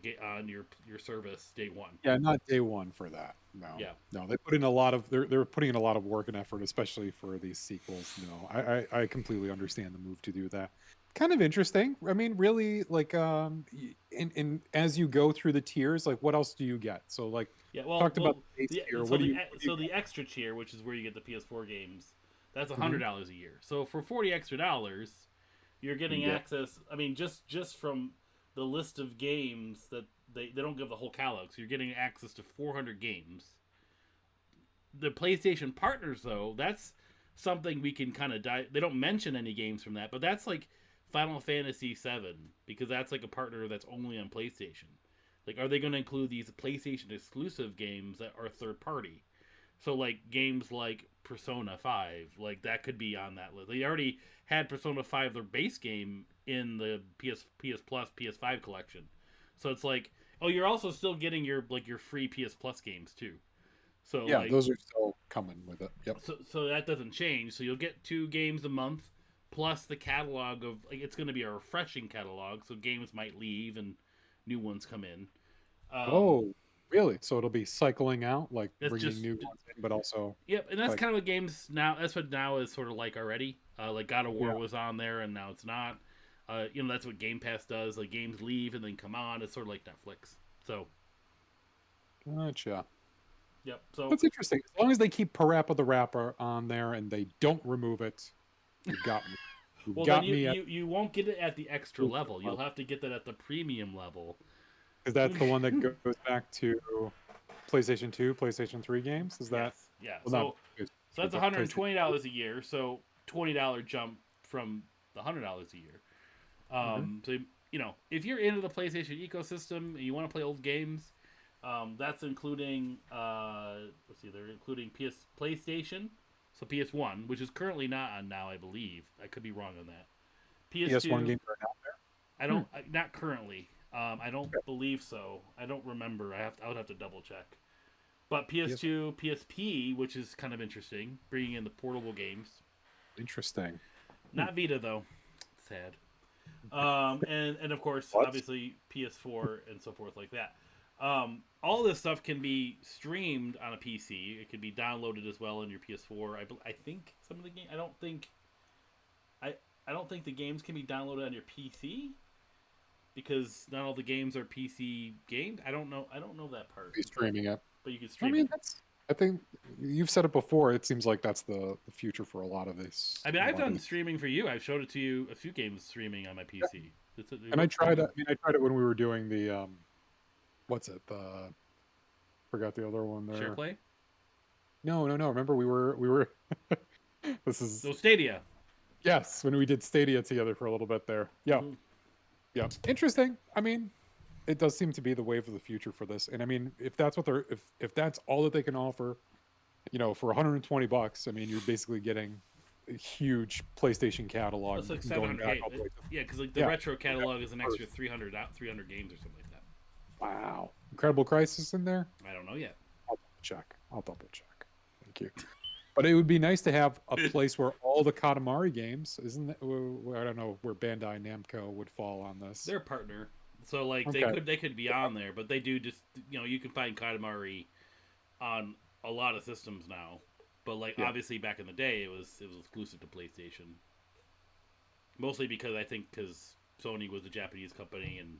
your service day one. Yeah, not day one for that. No. Yeah. No, they put in a lot of they're putting in a lot of work and effort, especially for these sequels. No, I completely understand the move to do that. Kind of interesting. I mean, really, like, in as you go through the tiers, like, what else do you get? So, like, talked about the base tier. The extra tier, which is where you get the PS4 games, that's $100 a year. So for $40 extra, you're getting access. I mean, just from the list of games that they don't give the whole catalog, so you're getting access to 400 games. The PlayStation partners, though, that's something we can kind of they don't mention any games from that, but that's like Final Fantasy VII, because that's like a partner that's only on PlayStation. Like, are they going to include these PlayStation exclusive games that are third party? So, like, games like Persona 5, like, that could be on that list. They already had Persona 5, their base game, in the PS Plus, PS5 collection. So it's like, oh, you're also still getting your free PS Plus games, too. So yeah, those are still coming with it. Yep. So that doesn't change. So you'll get 2 games a month, plus the catalog of, like, it's going to be a refreshing catalog, so games might leave and new ones come in. Really? So it'll be cycling out, like bringing new ones in, but also. Yep, and that's kind of what games now. That's what now is sort of like already. Like God of War was on there, and now it's not. That's what Game Pass does. Like games leave and then come on. It's sort of like Netflix. So. Gotcha. Yep. So that's interesting. As long as they keep Parappa the Rapper on there and they don't remove it, you got me. You won't get it at the extra level. You'll have to get that at the premium level. Because that's the one that goes back to PlayStation 2, PlayStation 3 games? Is that? Yes, yeah. Well, so that's $120 a year. So $20 jump from the $100 a year. So, if you're into the PlayStation ecosystem and you want to play old games, that's including, let's see, they're including PlayStation, so PS1, which is currently not on now, I believe. I could be wrong on that. PS1 games are out there? Not currently. I don't believe so. I don't remember. I would have to double check. But PS2, PSP, which is kind of interesting, bringing in the portable games. Interesting. Not Vita though. Sad. And of course, obviously PS4 and so forth like that. All this stuff can be streamed on a PC. It can be downloaded as well on your PS4. I think some of the game. I don't think the games can be downloaded on your PC, because not all the games are PC games. I don't know that part. Be streaming it, but you can stream. I think you've said it before. It seems like that's the future for a lot of this. I mean, a I've lot of done these- streaming for you. I've showed it to you a few games streaming on my PC. It And I works pretty tried it. well. I mean, I tried it when we were doing the what's it? The forgot the other one Share there. play. No. Remember we were. This is So Stadia. yes, when we did Stadia together for a little bit there. Yeah, Mhm. yeah, interesting. I mean, it does seem to be the wave of the future for this. And I mean, if that's what they're if that's all that they can offer, for 120 bucks, I mean, you're basically getting a huge PlayStation catalog That's like going 700 back all the way games. to Yeah, because like the yeah. retro catalog is an extra First. 300 games or something like that. Wow, Incredible Crisis in there. I don't know yet. I'll double check. Thank you. But it would be nice to have a place where all the Katamari games, isn't it? I don't know where Bandai Namco would fall on this. They're a partner, so like Okay. they could be on there, but they do just you can find Katamari on a lot of systems now. But like Yeah. obviously back in the day, it was exclusive to PlayStation. Mostly because Sony was a Japanese company, and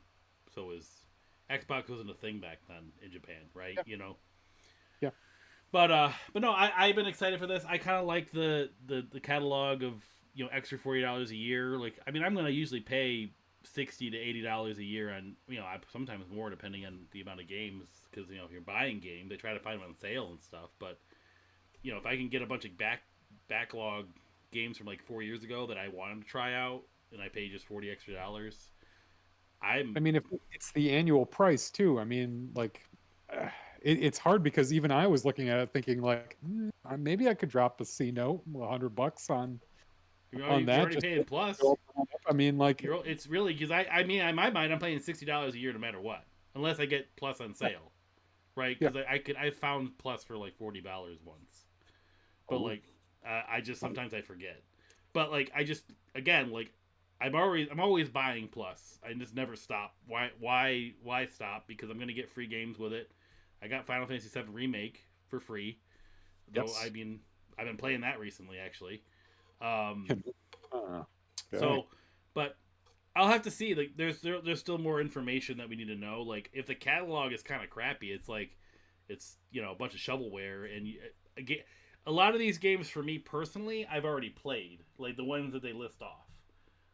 so was Xbox wasn't a thing back then in Japan, right? Yeah. Yeah. But no, I've been excited for this. I kind of like the catalog of extra $40 a year. Like I mean, I'm gonna usually pay $60 to $80 a year on sometimes more depending on the amount of games because if you're buying games, they try to find them on sale and stuff. But if I can get a bunch of backlog games from like 4 years ago that I wanted to try out and I pay just $40 extra. I mean, if it's the annual price too, I mean, like, it's hard because even I was looking at it thinking like, maybe I could drop a C note, $100 on You're that. already just paying to plus. open it up. I mean, like, It's really because I mean in my mind I'm paying $60 a year no matter what, unless I get plus on sale, right? Because I found plus for like $40 once, but Oh. like I just sometimes I forget, but like I just again like I'm always buying plus. I just never stop. Why stop? Because I'm gonna get free games with it. I got Final Fantasy VII Remake for free, though. Yes. I mean I've been playing that recently actually. Okay. So, but I'll have to see. Like, there's still more information that we need to know. Like, if the catalog is kind of crappy, it's like it's a bunch of shovelware, and a lot of these games for me personally, I've already played. Like the ones that they list off.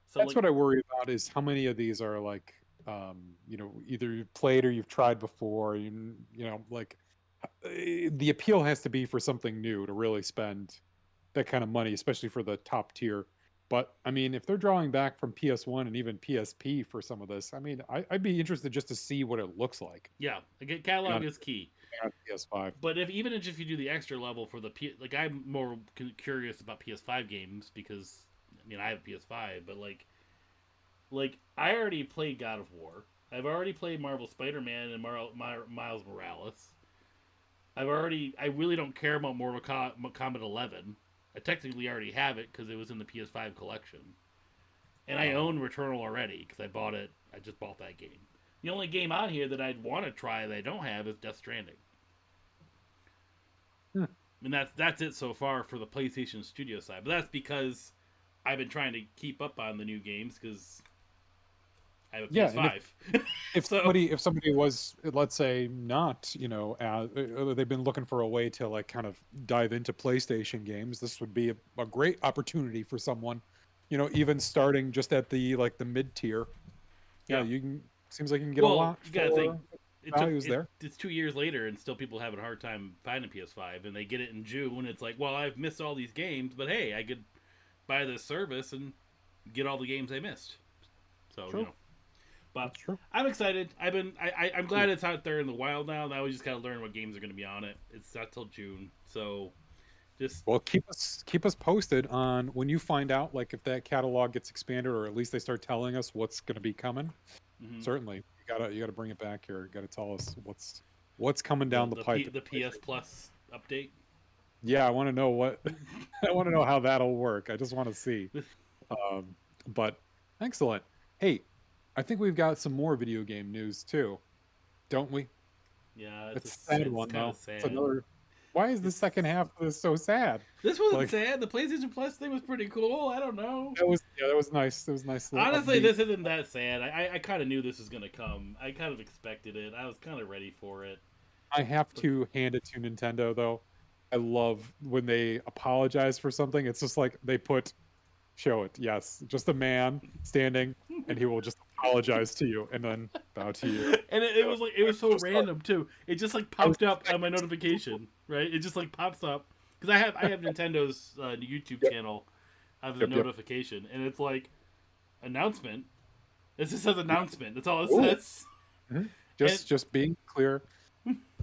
So That's what I worry about is how many of these are like, either you've played or you've tried before. Like the appeal has to be for something new to really spend that kind of money, especially for the top tier. But I mean, if they're drawing back from PS1 and even PSP for some of this, I mean, I'd be interested just to see what it looks like yeah, the catalog is key. on PS5. But if you do the extra level for like I'm more curious about PS5 games because I mean I have PS5, but like I already played God of War. I've already played Marvel Spider-Man and Miles Morales. I really don't care about Mortal Kombat 11. I technically already have it because it was in the PS5 collection. And I own Returnal already because I just bought that game. The only game on here that I'd want to try that I don't have is Death Stranding. And that's it so far for the PlayStation Studio side. But that's because I've been trying to keep up on the new games because I have a PS5. If somebody was, let's say, not, they've been looking for a way to like kind of dive into PlayStation games, this would be a great opportunity for someone, even starting just at the mid tier. Yeah, you can. Seems like you can get a lot. You gotta think. There. It's 2 years later, and still people having a hard time finding PS5, and they get it in June. It's like, well, I've missed all these games, but hey, I could buy this service and get all the games I missed. So True. But True. I'm excited. I'm glad it's out there in the wild now. Now we just gotta learn what games are going to be on it. It's not till June, so well, keep us posted on when you find out, like if that catalog gets expanded, or at least they start telling us what's going to be coming. Mm-hmm. Certainly, you gotta bring it back here. You gotta tell us what's coming down the pipe. The PS Plus update. Yeah, I want to know what. I want to know how that'll work. I just want to see. But excellent. Hey, I think we've got some more video game news too, don't we? Yeah, it's a sad one though. Sad. It's another. Why is the second half of this so sad? This wasn't sad. The PlayStation Plus thing was pretty cool. I don't know. That was nice. It was nice. Honestly, this isn't that sad. I kind of knew this was gonna come. I kind of expected it. I was kind of ready for it. I have to hand it to Nintendo though. I love when they apologize for something. It's just like they show it. Yes, just a man standing, and he will just apologize to you and then bow to you. And it was like it was so Just like, random too. It just like I was popped up on my expecting. notification, right? It just like pops up because I have Nintendo's YouTube Yep, channel. I have the yep, yep. notification, and it's like announcement. It just says announcement. That's all it Ooh. says. Mhm. And Just being clear,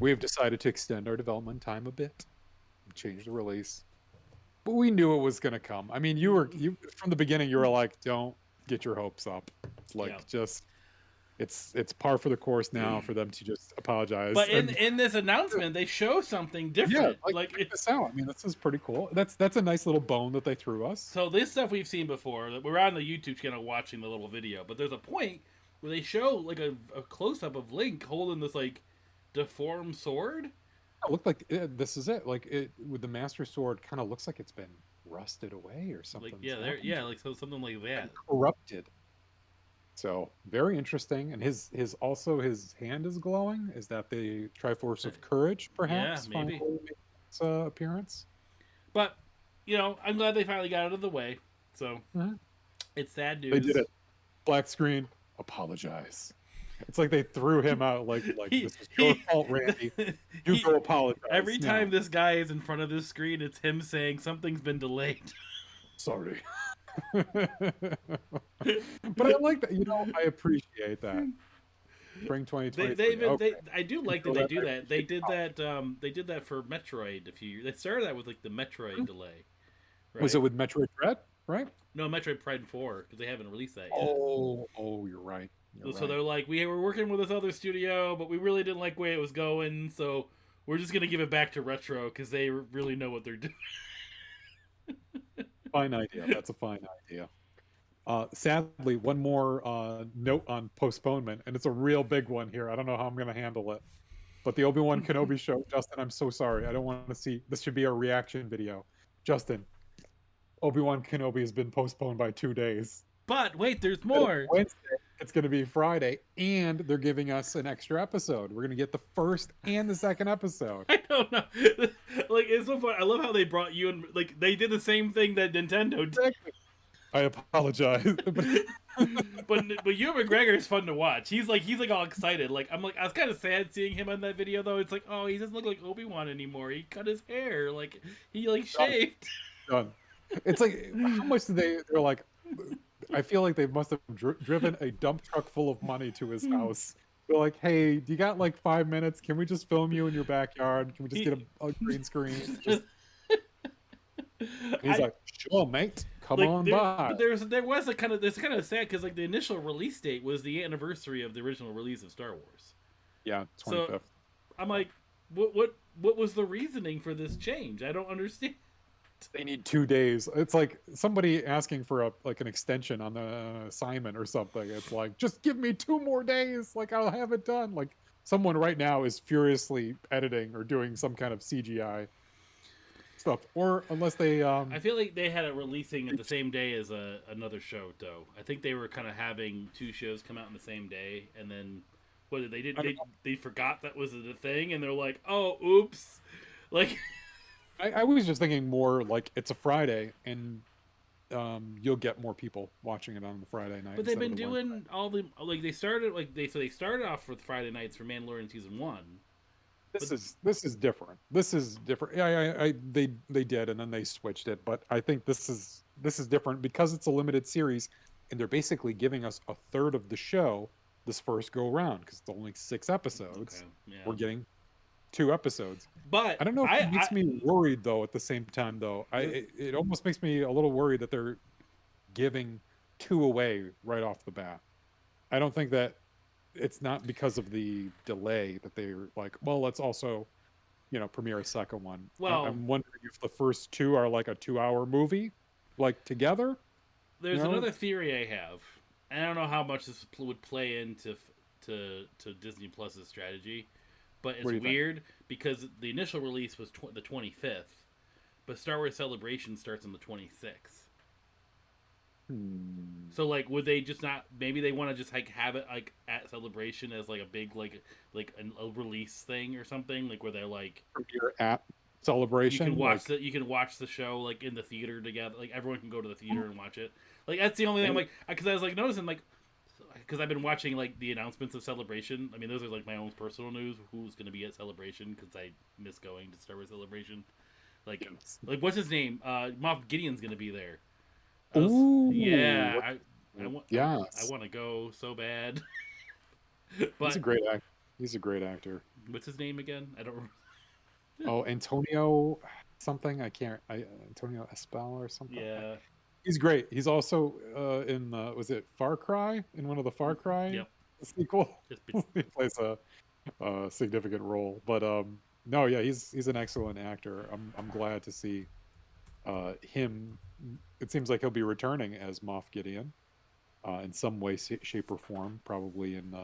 we have decided to extend our development time a bit, change the release. But we knew it was going to come. I mean, you from the beginning you were like, don't get your hopes up. yeah, Like just it's par for the course now for them to just apologize but in and in this announcement, they show something yeah, different. like Like check this out. I mean, this is pretty cool. That's a nice little bone that they threw us. so, this stuff we've seen before. We're on the YouTube channel watching the little video, but there's a point where they show like a close up of Link holding this like deformed sword. It looked like this is it. Like it with the Master Sword, kind of looks like it's been rusted away or Like something's yeah, happened yeah, to it. like so something like It's that. been corrupted. So very interesting. And his also his hand is glowing. Is that the Triforce of Courage, Yeah, perhaps, maybe. finally makes its appearance? But I'm glad they finally got out of the way. So Mhm. it's sad They did news. it. Black screen. Apologize. It's like they threw him out. Like he, this is your he, fault, Randy. You he go apologize every time now. this guy is in front of this screen, it's him saying something's been delayed. Sorry. But I like that. I appreciate that. Spring They 2023. even Okay. I do You like that know they that do I that. They appreciate did that. that for Metroid a few years. They started that with like the Metroid delay, Was it right? with Metroid Dread, right? No, Metroid Prime 4 because they haven't released that yet. Oh, you're right. You're So right. they're like, we were working with this other studio, but we really didn't like the way it was going, so we're just gonna give it back to Retro because they really know what they're doing. Fine idea. That's a fine idea. Sadly, one more note on postponement, and it's a real big one here. I don't know how I'm going to handle it. But the Obi-Wan Kenobi show, Justin, I'm so sorry. I don't want to see this. Should be a reaction video. Justin, Obi-Wan Kenobi has been postponed by 2 days. But wait, there's Instead of more. Wednesday, it's going to be Friday, and they're giving us an extra episode. We're going to get the first and the second episode. I don't know. Like it's so fun. I love how they brought you and like they did the same thing that Nintendo did. Exactly. I apologize. But Ewan McGregor is fun to watch. He's like all excited. Like I was kind of sad seeing him on that video though. It's like, oh, he doesn't look like Obi-Wan anymore. He cut his hair. Like he like shaved. Done. It's like how much did they're like I feel like they must have driven a dump truck full of money to his house. They're like, hey, do you got like 5 minutes? Can we just film you in your backyard? Can we just get a green screen? He's like, sure, mate, come like on there, by. but there's kind of sad because like the initial release date was the anniversary of the original release of Star Wars. Yeah, 25th. So I'm like, what was the reasoning for this change? I don't understand. They need 2 days. It's like somebody asking for an extension on the assignment or something. It's like, just give me 2 more days. Like I'll have it done. Like someone right now is furiously editing or doing some kind of CGI stuff, or unless they I feel like they had it releasing at the same day as another show, though. I think they were kind of having two shows come out on the same day, and then what did they did they forgot that was the thing, and they're like, oh, oops, like. I was just thinking more like it's a Friday and you'll get more people watching it on the Friday night. But they've instead been of the doing Wednesday. all the like they started off with Friday nights for Mandalorian season 1. This is different. This is different. Yeah, they did, and then they switched it. But I think this is different because it's a limited series, and they're basically giving us a third of the show this first go around because it's only 6 episodes. Okay, yeah. We're getting 2 episodes. But I don't know if it makes me worried though. At the same time, though, it almost makes me a little worried that they're giving 2 away right off the bat. I don't think that it's not because of the delay that they're like, well, let's also, premiere a second one. Well, I'm wondering if the first 2 are like a 2-hour movie, like together. there's another theory I have. I don't know how much this would play into to Disney Plus's strategy, but it's weird because the initial release was the 25th, but Star Wars Celebration starts on the 26th. So like, would they just not? Maybe they want to just like have it like at Celebration as like a big like a release thing or something, like where they're like Premiere at celebration. You can watch the show like in the theater together. Like everyone can go to the theater and watch it. Like that's the only thing I'm like, because I was like noticing like, because I've been watching like the announcements of Celebration. I mean, those are like my own personal news. Who's going to be at Celebration? Because I miss going to Star Wars Celebration. Like, Yes. like what's his name? Moff Gideon's going to be there. Ooh, Yeah, I yes. want to go so bad. He's a But great actor. He's a great actor. what's his name again? I don't remember. Oh, Antonio something. Antonio Espal or something. Yeah. He's great. He's also in was it Far Cry, in one of the Far Cry Yep. sequel? Just He plays a significant role. But no, yeah, he's an excellent actor. I'm glad to see him. It seems like he'll be returning as Moff Gideon in some way, shape, or form, probably in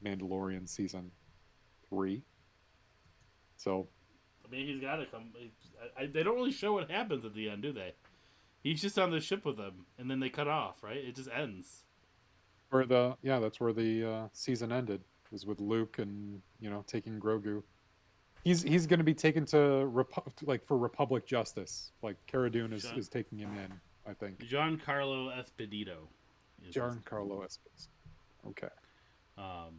Mandalorian season 3. So I mean, he's got to come. They don't really show what happens at the end, do they? He's just on the ship with them, and then they cut off. Right? It just ends. that's where the season ended. Was with Luke and taking Grogu. He's going to be taken to like for Republic Justice. Like Cara Dune John, is taking him in. I think Giancarlo Esposito. Giancarlo Esposito. Okay, Um,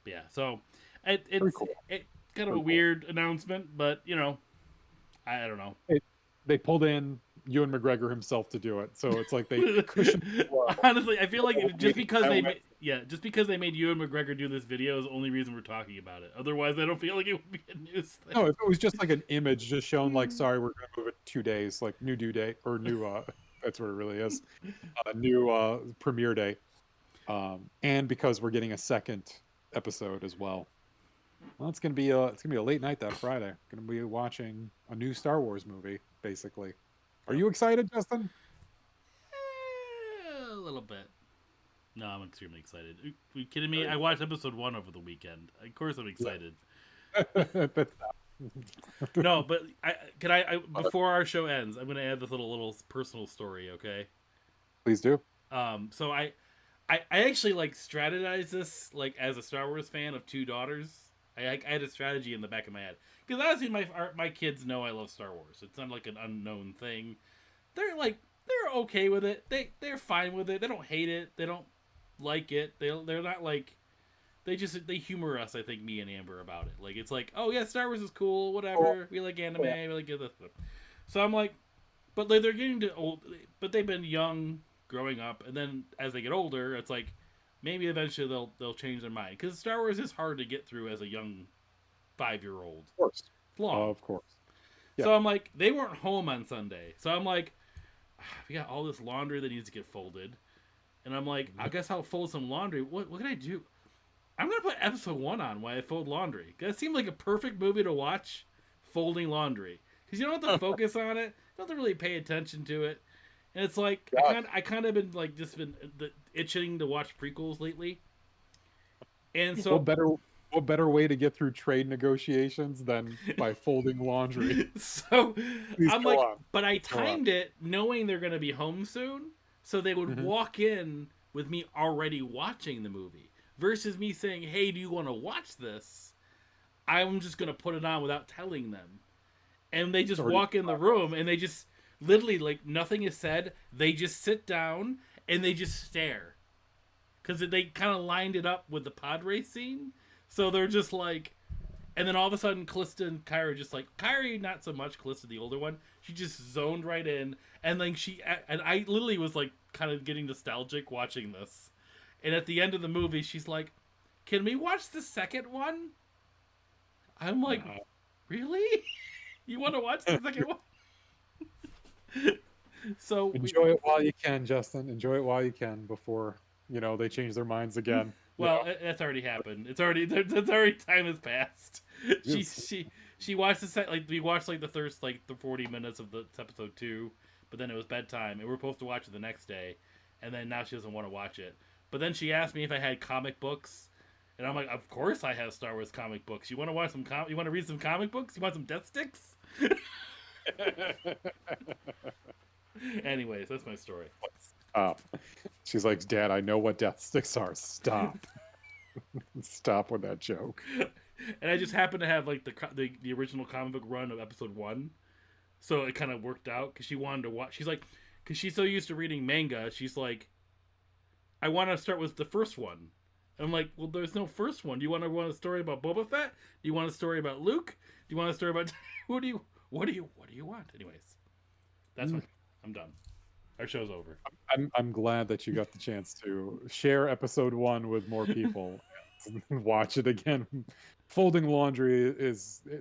yeah. So very cool. it kind of Very a weird announcement, but I don't know. They pulled in Ewan McGregor himself to do it, so it's like they cushioned the blow. Honestly, I feel like just because they Biometric. just because they made Ewan McGregor do this video is the only reason we're talking about it. Otherwise, I don't feel like it would be a news thing. No, if it was just like an image just shown, like, sorry, we're going to move it 2 days, like new due date or new. That's what it really is. New premiere day, and because we're getting a second episode as well. Well, it's gonna be a late night that Friday. Gonna be watching a new Star Wars movie, basically. Are you excited, Justin? A little bit. No, I'm extremely excited. Are you kidding me? I watched episode 1 over the weekend. Of course, I'm excited. That's No, but I before our show ends, I'm gonna add this little personal story. Okay. Please do. So I actually like strategized this like as a Star Wars fan of 2 daughters. I had a strategy in the back of my head because honestly, my kids know I love Star Wars. It's not like an unknown thing. They're okay with it. They're fine with it. They don't hate it. They don't like it. They're not like they humor us. I think me and Amber about it. Like it's like, oh yeah, Star Wars is cool. Whatever. We like anime. We like this. So I'm like, but like they're getting to old. But they've been young growing up, and then as they get older, it's like maybe eventually they'll change their mind because Star Wars is hard to get through as a young 5-year-old. Of course. It's long. Of course. Yeah. So I'm like, they weren't home on Sunday. So I'm like, we got all this laundry that needs to get folded. And I'm like, I guess I'll fold some laundry. What can I do? I'm going to put episode 1 on while I fold laundry. That seemed like a perfect movie to watch, folding laundry. Because you don't have to focus on it. You don't have to really pay attention to it. And it's like, Yeah. I kind of been like, just been itching to watch prequels lately. And so what better way to get through trade negotiations than by folding laundry? So Please I'm go like, on. but I Go on. timed it knowing they're going to be home soon, so they would walk in with me already watching the movie versus me saying, "Hey, do you want to watch this?" I'm just going to put it on without telling them, and they just Already walk in the room and they just literally like nothing is said. They just sit down and they just stare because they kind of lined it up with the pod race scene, so they're just like. And then all of a sudden, Callista and Kyra just like Kyrie, not so much. Callista, the older one, she just zoned right in, and like I literally was like kind of getting nostalgic watching this. And at the end of the movie, she's like, "Can we watch the second one?" I'm like, "Really? You want to watch the second one?" So Enjoy it while you can, Justin. Enjoy it while you can before they change their minds again. Well, that's already happened. It's already time has passed. She watched we watched like the first like the 40 minutes of the episode 2, but then it was bedtime and we were supposed to watch it the next day, and then now she doesn't want to watch it. But then she asked me if I had comic books, and I'm like, of course I have Star Wars comic books. You want to watch some you want to read some comic books? You want some Death Sticks? Anyways, that's my story. Stop. She's like, Dad, I know what death sticks are. Stop. Stop with that joke. And I just happened to have like the original comic book run of episode 1, so it kind of worked out because she wanted to watch. She's like, because she's so used to reading manga, she's like, I want to start with the first one. And I'm like, well, there's no first one. Do you want a story about Boba Fett? Do you want a story about Luke? Do you want a story about what do you want? Anyways, that's fine. I'm done. Our show's over. I'm glad that you got the chance to share episode 1 with more people and watch it again. Folding laundry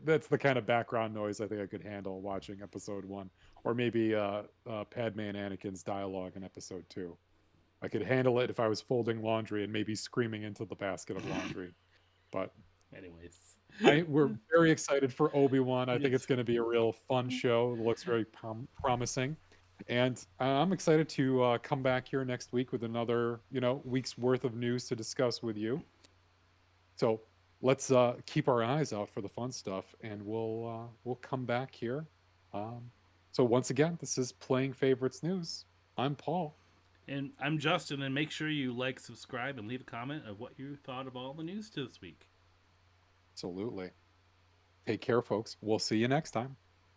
that's the kind of background noise I think I could handle watching episode 1, or maybe Padme and Anakin's dialogue in episode 2. I could handle it if I was folding laundry and maybe screaming into the basket of laundry. But anyways, we're very excited for Obi-Wan. I think Yes. it's going to be a real fun show. It looks very promising. And I'm excited to come back here next week with another, week's worth of news to discuss with you. So let's keep our eyes out for the fun stuff, and we'll come back here. So once again, this is Playing Favorites News. I'm Paul. And I'm Justin, and make sure you like, subscribe, and leave a comment of what you thought of all the news this week. Absolutely. Take care, folks. We'll see you next time.